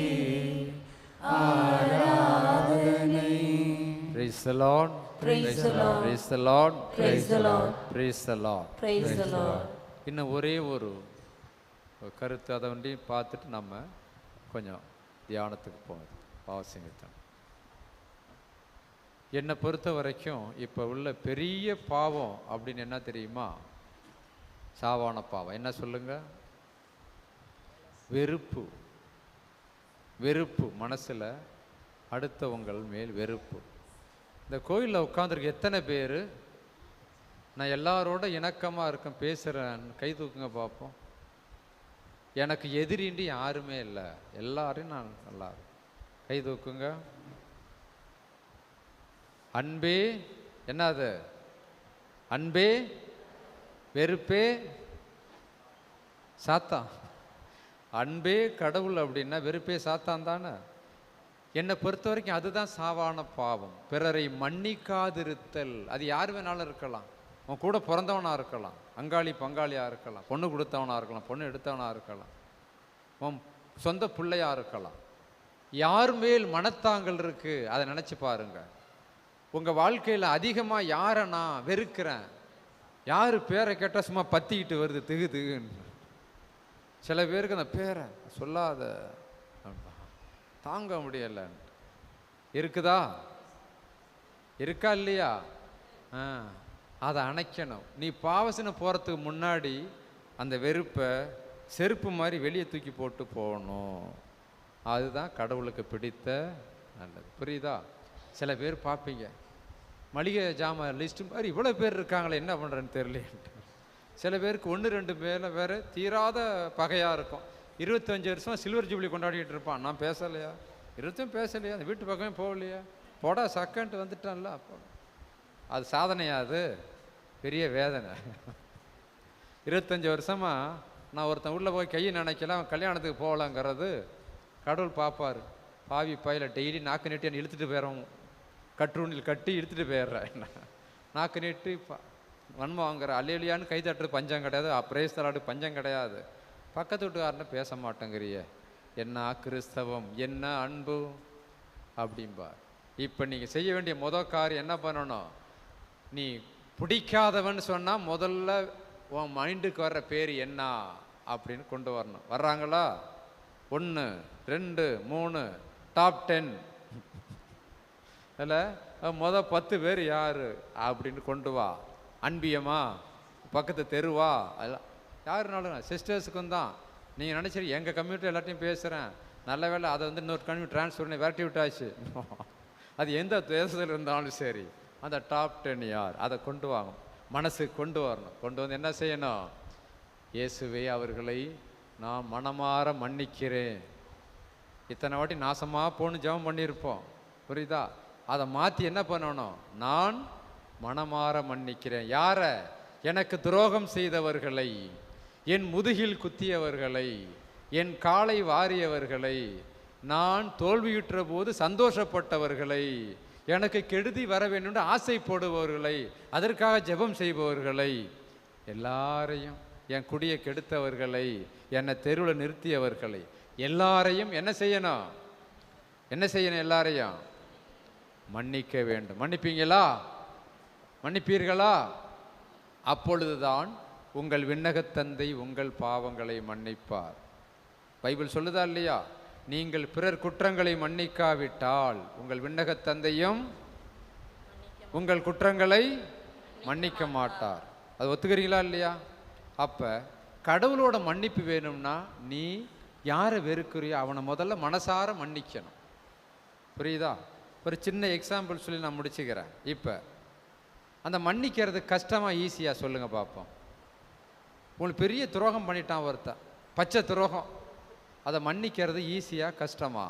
ஆராதனை. Praise the Lord. Praise the Lord. Praise the Lord. Praise the Lord. Praise the Lord. Praise the Lord. இன்னும் ஒரே ஒரு கருத்து அதை வந்து பார்த்துட்டு நம்ம கொஞ்சம் தியானத்துக்கு போகுது பாவசிங்கத்தான். என்னை பொறுத்த வரைக்கும் இப்போ உள்ள பெரிய பாவம் அப்படின்னு என்ன தெரியுமா? சாவான பாவம். என்ன சொல்லுங்க? வெறுப்பு. வெறுப்பு, மனசில் அடுத்தவங்கள் மேல் வெறுப்பு. இந்த கோயிலில் உட்காந்துருக்க எத்தனை பேர் நான் எல்லாரோட இணக்கமாக இருக்கேன், பேசுகிறேன், கை தூக்குங்க பார்ப்போம். எனக்கு எதிரின்றி யாருமே இல்லை, எல்லாரையும் நான் நல்லா கை தூக்குங்க. அன்பே என்னது? அன்பே வெறுப்பே சாத்தான். அன்பே கடவுள் அப்படின்னா வெறுப்பே சாத்தான் தானே. என்னை பொறுத்த வரைக்கும் அதுதான் சாவான பாவம். பிறரை மன்னிக்காதிருத்தல். அது யார் வேணாலும் இருக்கலாம். உன் கூட பிறந்தவனாக இருக்கலாம், அங்காளி பங்காளியாக இருக்கலாம், பொண்ணு கொடுத்தவனாக இருக்கலாம், பொண்ணு எடுத்தவனாக இருக்கலாம், உன் சொந்த பிள்ளையாக இருக்கலாம். யார் மேல் மனத்தாங்கல் இருக்குது அதை நினச்சி பாருங்க. உங்கள் வாழ்க்கையில் அதிகமாக யாரை நான் வெறுக்கிறேன், யார் பேரை கேட்டால் சும்மா பற்றிக்கிட்டு வருது திகு திகுன்னு. சில பேருக்கு அந்த பேரை சொல்லாத தாங்க முடியலை இருக்குதா? இருக்கா இல்லையா? அதை அணைக்கணும். நீ பாவசனை போகிறதுக்கு முன்னாடி அந்த வெறுப்பை செருப்பு மாதிரி வெளியே தூக்கி போட்டு போகணும். அதுதான் கடவுளுக்கு பிடித்த நல்லது. புரியுதா? சில பேர் பார்ப்பீங்க, மளிகை ஜாமான் லிஸ்ட்டு மாதிரி இவ்வளோ பேர் இருக்காங்களே என்ன பண்ணுறேன்னு தெரியலேன்ட்டு. சில பேருக்கு 1-2 பேரில் வேறு தீராத பகையாக இருக்கும். 25 வருஷம் சில்வர் ஜூப்ளி கொண்டாடிட்டு இருப்பான். நான் பேசலையா? 20 பேசலையா? அந்த வீட்டு பக்கமே போகலையா? போடா சக்கன்ட்டு வந்துட்டான்ல. அப்போ அது சாதனையா? அது பெரிய வேதனை. 25 வருஷமாக நான் ஒருத்தன் உள்ளே போய் கையை நினைக்கல, அவன் கல்யாணத்துக்கு போகலாங்கிறது கடவுள் பார்ப்பார். பாவி பையில டெய்லி நாக்கு நீட்டி என்னை இழுத்துட்டு போயிடறோம், கட்டுருணில் கட்டி இழுத்துட்டு போயிடுறேன். நாக்கு நீட்டி வன்மம் வாங்குற அல்லேலியான்னு கை தட்டுறது பஞ்சம் கிடையாது, பிரேஸ் தலாடு பஞ்சம் கிடையாது. பக்கத்து வீட்டுக்காரன்னு பேச மாட்டேங்கிறிய, என்ன கிறிஸ்தவம், என்ன அன்பு அப்படிம்பார். இப்போ நீங்கள் செய்ய வேண்டிய முதல் காரியம் என்ன பண்ணணும்? நீ பிடிக்காதவன் சொன்னால் முதல்ல உன் மைண்டுக்கு வர்ற பேர் என்ன அப்படின்னு கொண்டு வரணும். வர்றாங்களா? 1 2 3 டாப் 10 இல்லை மொதல் 10 பேர் யார் அப்படின்னு கொண்டு வா. அன்பியமா, பக்கத்து தெருவா, அதெல்லாம் யாருனாலும் சிஸ்டர்ஸுக்கும் தான். நீங்கள் நினச்சிரு எங்கள் கம்யூனிட்டி எல்லாத்தையும் பேசுகிறேன், நல்ல வேலை அதை வந்து இன்னொரு கம்யூனிட்டி ட்ரான்ஸ்ஃபர் பண்ணி விரட்டி விட்டாச்சு. அது எந்த தேசத்தில் இருந்தாலும் சரி, அந்த டாப் 10 யார் அதை கொண்டு வாங்க, மனசுக்கு கொண்டு வரணும். கொண்டு வந்து என்ன செய்யணும்? இயேசுவே அவர்களை நான் மனமாற மன்னிக்கிறேன். இத்தனை வாட்டி நாசமாக போன்னு ஜெபம் பண்ணியிருப்போம், புரியுதா? அதை மாற்றி என்ன பண்ணணும்? நான் மனமாற மன்னிக்கிறேன். யாரை? எனக்கு துரோகம் செய்தவர்களை, என் முதுகில் குத்தியவர்களை, என் காலை வாரியவர்களை, நான் தோல்வியுற்ற போது சந்தோஷப்பட்டவர்களை, எனக்கு கெடுதி வர வேண்டும் என்று ஆசைப்படுபவர்களை, அதற்காக ஜெபம் செய்பவர்களை, எல்லாரையும், என் குடியை கெடுத்தவர்களை, என்னை தெருவில் நிறுத்தியவர்களை எல்லாரையும் என்ன செய்யணும்? என்ன செய்யணும்? எல்லாரையும் மன்னிக்க வேண்டும். மன்னிப்பீங்களா? மன்னிப்பீர்களா? அப்பொழுதுதான் உங்கள் விண்ணகத் தந்தை உங்கள் பாவங்களை மன்னிப்பார். பைபிள் சொல்லுதா இல்லையா? நீங்கள் பிறர் குற்றங்களை மன்னிக்காவிட்டால் உங்கள் விண்ணகத் தந்தையும் உங்கள் குற்றங்களை மன்னிக்க மாட்டார். அது ஒத்துக்கிறீங்களா இல்லையா? அப்போ கடவுளோட மன்னிப்பு வேணும்னா நீ யாரை வெறுக்கிறியோ அவனை முதல்ல மனசார மன்னிக்கணும். புரியுதா? ஒரு சின்ன எக்ஸாம்பிள் சொல்லி நான் முடிச்சுக்கிறேன். இப்போ அந்த மன்னிக்கிறது கஷ்டமாக ஈஸியாக சொல்லுங்கள் பார்ப்போம். உங்களுக்கு பெரிய துரோகம் பண்ணிட்டான் ஒருத்தன், பச்சை துரோகம், அதை மன்னிக்கிறது ஈஸியாக கஷ்டமா?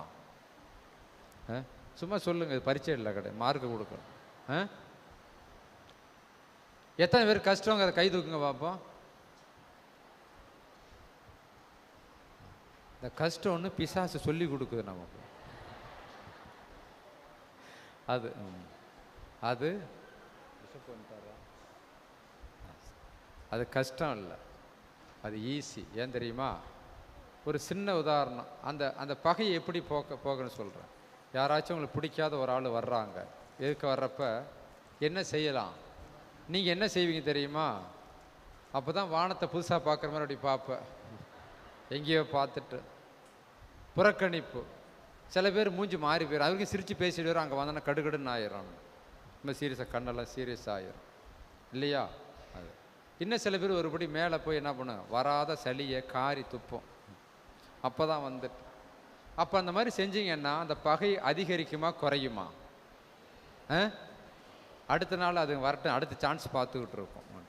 சும்மா சொல்லுங்கள். பரீட்சை இல்லை கிடையாது, மார்க்கு கொடுக்கணும். எத்தனை பேர் கஷ்டங்க அதை கை தூக்குங்க பார்ப்போம். இந்த கஷ்டம்னு பிசாசு சொல்லி கொடுக்குது நமக்கு. அது அது அது கஷ்டம் இல்லை, அது ஈஸி. ஏன் தெரியுமா? ஒரு சின்ன உதாரணம். அந்த பகையை எப்படி போகணும்னு சொல்கிறேன். யாராச்சும் உங்களுக்கு பிடிக்காத ஒரு ஆள் வர்றாங்க, எதுக்கு வர்றப்ப என்ன செய்யலாம்? நீங்கள் என்ன செய்வீங்க தெரியுமா? அப்போ தான் வானத்தை புதுசாக பார்க்குற மாதிரி அப்படி பார்ப்பேன், எங்கேயோ பார்த்துட்டு புறக்கணிப்பு. சில பேர் மூஞ்சி மாறி போயிடும், அவருக்கு சிரித்து பேசிட்டு வரும், அங்கே வந்தோன்னா கடுகடுன்னு ஆயிடும், ரொம்ப சீரியஸாக கண்ணெல்லாம் சீரியஸ் ஆகிடும் இல்லையா? அது இன்னும் சில பேர் ஒருபடி மேலே போய் என்ன பண்ணும், வராத சளியை காரி துப்போம். அப்போ தான் வந்துட்டு அப்போ அந்த மாதிரி செஞ்சீங்கன்னா அந்த பகை அதிகரிக்குமா குறையுமா? அடுத்த நாள் அது வரட்டும், அடுத்த சான்ஸ் பார்த்துக்கிட்டு இருக்கோம்.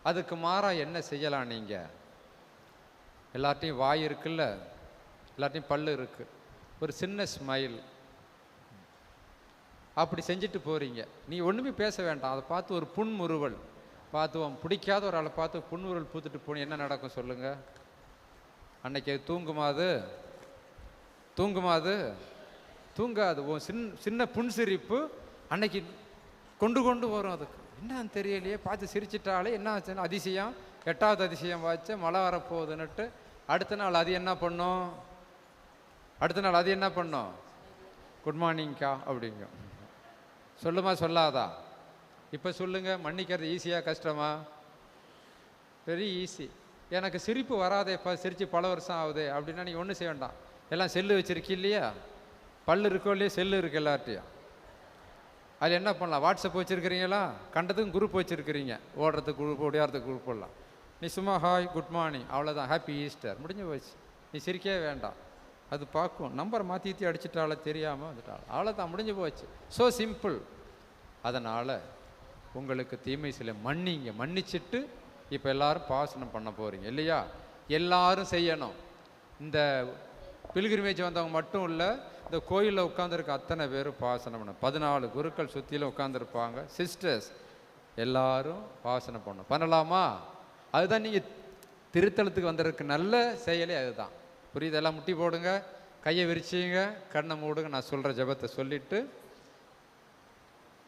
அதுக்கு மாறாக என்ன செய்யலாம்? நீங்கள் எல்லார்ட்டையும் வாய் இருக்குல்ல, எல்லார்ட்டையும் பல்லு இருக்குது, ஒரு சின்ன ஸ்மைல் அப்படி செஞ்சுட்டு போகிறீங்க. நீ ஒன்றுமே பேச வேண்டாம், அதை பார்த்து ஒரு புன்முறுவல் பார்த்துவோம். பிடிக்காத ஒரு ஆளை பார்த்து புன்முறுவல் பூத்துட்டு போனீங்க, என்ன நடக்கும் சொல்லுங்கள்? அன்னைக்கு தூங்குமாது தூங்காது. சின்ன புன்சிரிப்பு அன்னைக்கு கொண்டு வரும். அதுக்கு என்னன்னு தெரியலையே, பார்த்து சிரிச்சிட்டாலே என்ன ஆச்சுன்னா அதிசயம், 8வது அதிசயம் வாச்சு மழை வரப்போகுதுன்னுட்டு அடுத்த நாள் அது என்ன பண்ணும்? குட் மார்னிங்க்கா அப்படிங்க. சொல்லுமா சொல்லாதா? இப்போ சொல்லுங்கள், மன்னிக்கிறது ஈஸியாக கஷ்டமா? Very easy. எனக்கு சிரிப்பு வராதேப்பா, சிரித்து பல வருஷம் ஆகுது அப்படின்னா நீங்கள் ஒன்றும் செய்ய வேண்டாம். எல்லாம் செல்லு வச்சுருக்கி இல்லையா? பல்லு இருக்கோ இல்லையா? செல்லு இருக்குது எல்லார்ட்டையும். அதில் என்ன பண்ணலாம்? வாட்ஸ்அப் வச்சுருக்கிறீங்களா? கண்டதுக்கும் குரூப் வச்சுருக்கிறீங்க, ஓடுறதுக்கு குரூப், ஓடியாரத்துக்கு குரூப் போடலாம். நீ சும்மா ஹாய் குட் மார்னிங் அவ்வளோதான், ஹாப்பி ஈஸ்டர் முடிஞ்சு போச்சு. நீ சிரிக்கவே வேண்டாம், அது பார்க்கும். நம்பரை மாற்றி அடிச்சிட்டால தெரியாமல் வந்துட்டாள், அவ்வளோதான் முடிஞ்சு போச்சு. So simple. அதனால் உங்களுக்கு தீமை சில மன்னிச்சிட்டு இப்போ எல்லாரும் பாசனம் பண்ண போகிறீங்க இல்லையா? எல்லாரும் செய்யணும். இந்த பில்கிரிமேஜ் வந்தவங்க மட்டும் இல்லை, இந்த கோயிலில் உட்காந்துருக்க அத்தனை பேரும் பாசனம் பண்ணணும். 14 குருக்கள் சுற்றிலும் உட்காந்துருப்பாங்க, சிஸ்டர்ஸ் எல்லாரும் பாசனம் பண்ணலாமா? அதுதான் நீங்கள் திருத்தலத்துக்கு வந்திருக்க நல்ல செயலே அதுதான். புரியுது? எல்லாம் முட்டி போடுங்க, கையை விரிச்சிங்க, கண்ணை மூடுங்க. நான் சொல்கிற ஜபத்தை சொல்லிவிட்டு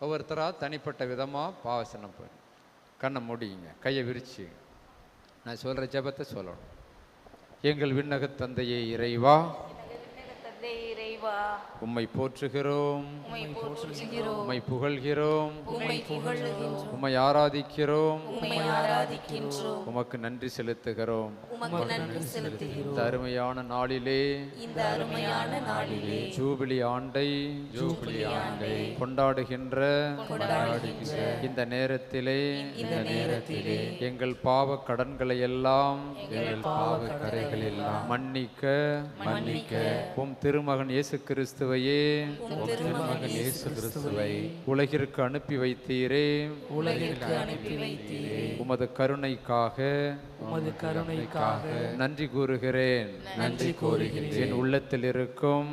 ஒவ்வொருத்தராக தனிப்பட்ட விதமாக பாவசனம் பண்ணி கண்ணை மூடிங்க, கையை விரிச்சிங்க. நான் சொல்கிற ஜபத்தை சொல்லணும். எங்கள் விண்ணக தந்தையே இறைவா, உம்மை போற்றுகிறோம், உம்மை புகழ்கிறோம், உம்மை ஆராதிக்கிறோம், உமக்கு நன்றி செலுத்துகிறோம். இந்த அருமையான நாளிலே ஜூபிலி ஆண்டை கொண்டாடுகின்ற இந்த நேரத்திலே எங்கள் பாவ கடன்களை எல்லாம் மன்னிக்க உம் திருமகன் இயேசு கிறிஸ்துவையே உலகிற்கு அனுப்பி வைத்தீரே. உமது கருணைக்காக நன்றி கூறுகிறேன். என் உள்ளத்தில் இருக்கும்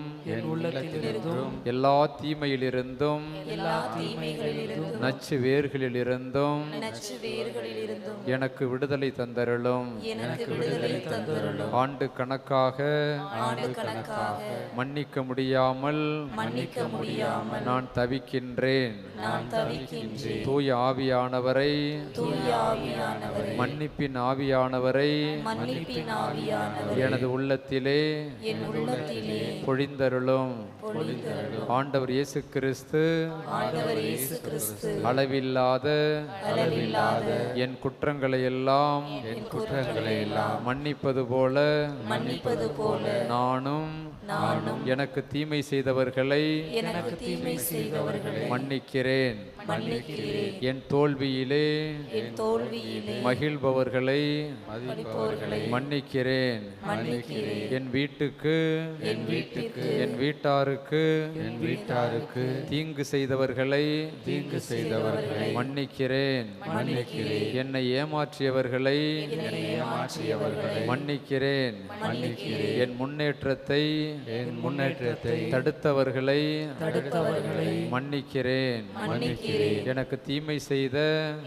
எல்லா தீமையிலிருந்தும் நச்சு வேர்களிலிருந்தும் எனக்கு விடுதலை தந்தருளும். ஆண்டு கணக்காக மன்னிக்க முடியாமல் நான் தவிக்கின்றேன். தூய ஆவியானவரை, மன்னிப்பின் ஆவியானவரை எனது உள்ளத்திலே பொழிந்தருளும். ஆண்டவர் இயேசு கிறிஸ்து அளவில்லாத என் குற்றங்களை எல்லாம் மன்னிப்பது போல நானும் எனக்கு தீமை செய்தவர்களை மன்னிக்கிறேன். மன்னிக்கிறேன். என் தோல்வியிலே என் தோல்வியிலே மகிழ்பவர்களை மதிப்பவர்களை மன்னிக்கிறேன். மன்னிக்கிறேன். என் வீட்டுக்கு என் வீட்டுக்கு என் வீட்டாருக்கு என் வீட்டாருக்கு தீங்கு செய்தவர்களை தீங்கு செய்தவர்களை மன்னிக்கிறேன். மன்னிக்கிறேன். என்னை ஏமாற்றியவர்களை ஏமாற்றியவர்களை மன்னிக்கிறேன். மன்னிக்கிறேன். என் முன்னேற்றத்தை என் முன்னேற்றத்தை தடுத்தவர்களை தடுத்தவர்களை மன்னிக்கிறேன். மன்னிக்கிறேன். எனக்கு தீமை செய்த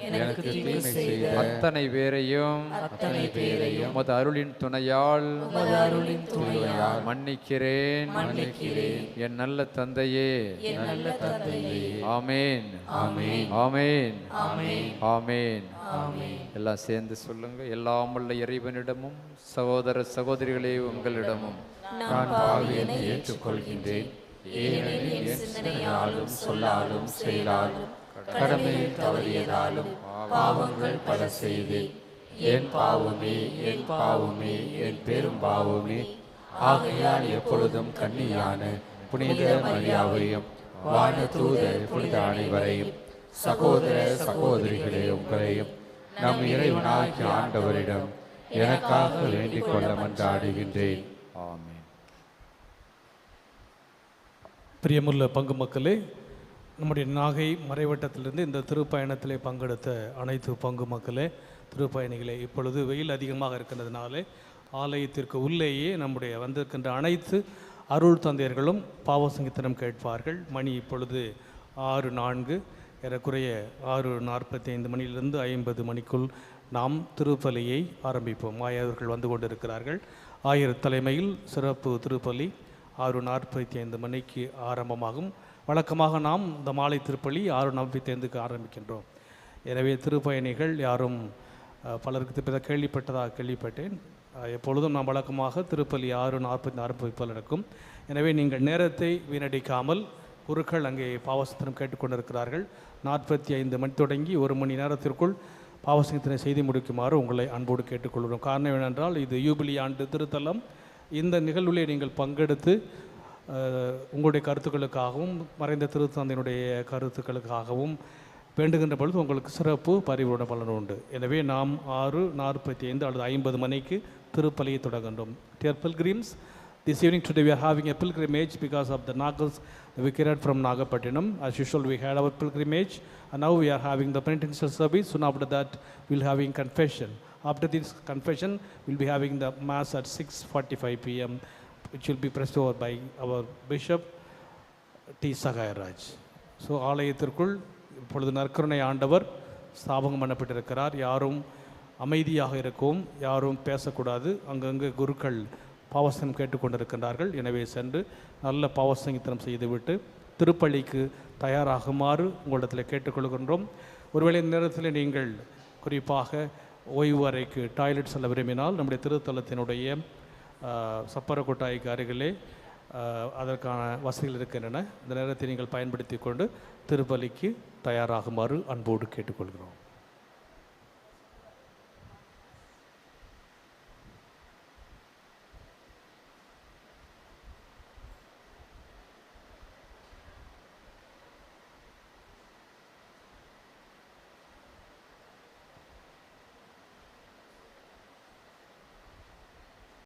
எனக்கு தீமை செய்த அத்தனை பேரையும் அத்தனை பேரையும் உமது அருளின் துணையால் உமது அருளின் துணையால் மன்னிக்கிறேன். மன்னிக்கிறேன். என் நல்ல தந்தையே, என் நல்ல தந்தையே. ஆமேன். ஆமென். ஆமேன். ஆமென். ஆமேன். ஆமென். எல்லாம் சேர்ந்து சொல்லுங்க. எல்லாம் உள்ள இறைவனிடமும் சகோதர சகோதரிகளே உங்களிடமும் நான் பாவியனை ஏற்றுக்கொள்கின்றேன். ஏனெனில் என் சிந்தனையாலும் சொல்லாலும் செயலாலும் கடமையில் தவறியதாலும் பாவங்கள் பல செய்தேன். என் பாவமே, என் பாவமே, என் பெரும் பாவமே. ஆகையால் எப்பொழுதும் கன்னியான புனித மரியாவையும் வானதூத புனித அனைவரையும் சகோதர சகோதரிகளே உங்களையும் நம் இறைவனாகிய ஆண்டவரிடம் எனக்காக வேண்டிக் கொள்ள மன்றாடுகின்றேன். ஆமென். பிரியமுள்ள பங்கு மக்களே, நம்முடைய நாகை மறைவட்டத்திலிருந்து இந்த திருப்பயணத்திலே பங்கெடுத்த அனைத்து பங்கு மக்களே, திருப்பயணிகளே, இப்பொழுது வெயில் அதிகமாக இருக்கின்றதுனாலே ஆலயத்திற்கு உள்ளேயே நம்முடைய வந்திருக்கின்ற அனைத்து அருள் தந்தையர்களும் பாவசங்கீர்த்தனம் கேட்பார்கள். மணி இப்பொழுது 6:04, ஏறக்குறைய 6:45 மணியிலிருந்து 50 மணிக்குள் நாம் திருப்பலியை ஆரம்பிப்போம். ஆயர்கள் வந்து கொண்டிருக்கிறார்கள். ஆயர் தலைமையில் சிறப்பு திருப்பலி 6:45 மணிக்கு ஆரம்பமாகும். வழக்கமாக நாம் இந்த மாலை திருப்பலி 6:45க்கு ஆரம்பிக்கின்றோம். எனவே திருப்பயணிகள் யாரும் பலருக்கு கேள்விப்பட்டதாக கேள்விப்பட்டேன். எப்பொழுதும் நாம் வழக்கமாக திருப்பலி 6:40 ஆரம்பிப்பது நடக்கும். எனவே நீங்கள் நேரத்தை வீணடிக்காமல், குருக்கள் அங்கே பாவசத்திரம் கேட்டுக்கொண்டிருக்கிறார்கள். 45 மணி தொடங்கி 1 மணி நேரத்திற்குள் பாவசத்தினை செய்து முடிக்குமாறு உங்களை அன்போடு கேட்டுக்கொள்கிறோம். காரணம் என்னென்றால் இது யூபிலி ஆண்டு திருத்தலம். இந்த நிகழ்விலே நீங்கள் பங்கெடுத்து உங்களுடைய கருத்துக்களுக்காகவும் மறைந்த திருத்தந்தையினுடைய கருத்துக்களுக்காகவும் வேண்டுகின்ற பொழுது உங்களுக்கு சிறப்பு பரிவுட பலன் உண்டு. எனவே நாம் 6:45 அல்லது 50 மணிக்கு திருப்பலியை தொடங்குகின்றோம். Dear pilgrims, this evening today we are having a pilgrimage because of the Nagas, the Vicariate from Nagapattinam. As usual, we had our pilgrimage and now we are having the penitential service. Soon after that, we'll having confession. After this confession, we'll be having the mass at 6:45 p.m. which will be pressed over by our Bishop T. Sagayaraj. So, ஆலயத்திற்குள் இப்பொழுது நற்கருணை ஆண்டவர் ஸ்தாபகம் பண்ணப்பட்டிருக்கிறார். யாரும் அமைதியாக இருக்கவும், யாரும் பேசக்கூடாது. அங்கங்கே குருக்கள் பாவசனம் கேட்டுக்கொண்டிருக்கின்றார்கள். எனவே சென்று நல்ல பாவசங்கீர்த்தனம் செய்துவிட்டு திருப்பலிக்கு தயாராகுமாறு உங்களிடத்தில் கேட்டுக்கொள்கின்றோம். ஒருவேளை இந்த நேரத்தில் நீங்கள் குறிப்பாக ஓய்வு அறைக்கு டாய்லெட் செல்ல விரும்பினால் நம்முடைய திருத்தலத்தினுடைய சப்பர கொட்டாய்க்கு அருகிலே அதற்கான வசதிகள் இருக்கின்றன. இந்த நேரத்தை நீங்கள் பயன்படுத்தி கொண்டு திருப்பலிக்கு தயாராகுமாறு அன்போடு கேட்டுக்கொள்கிறோம்.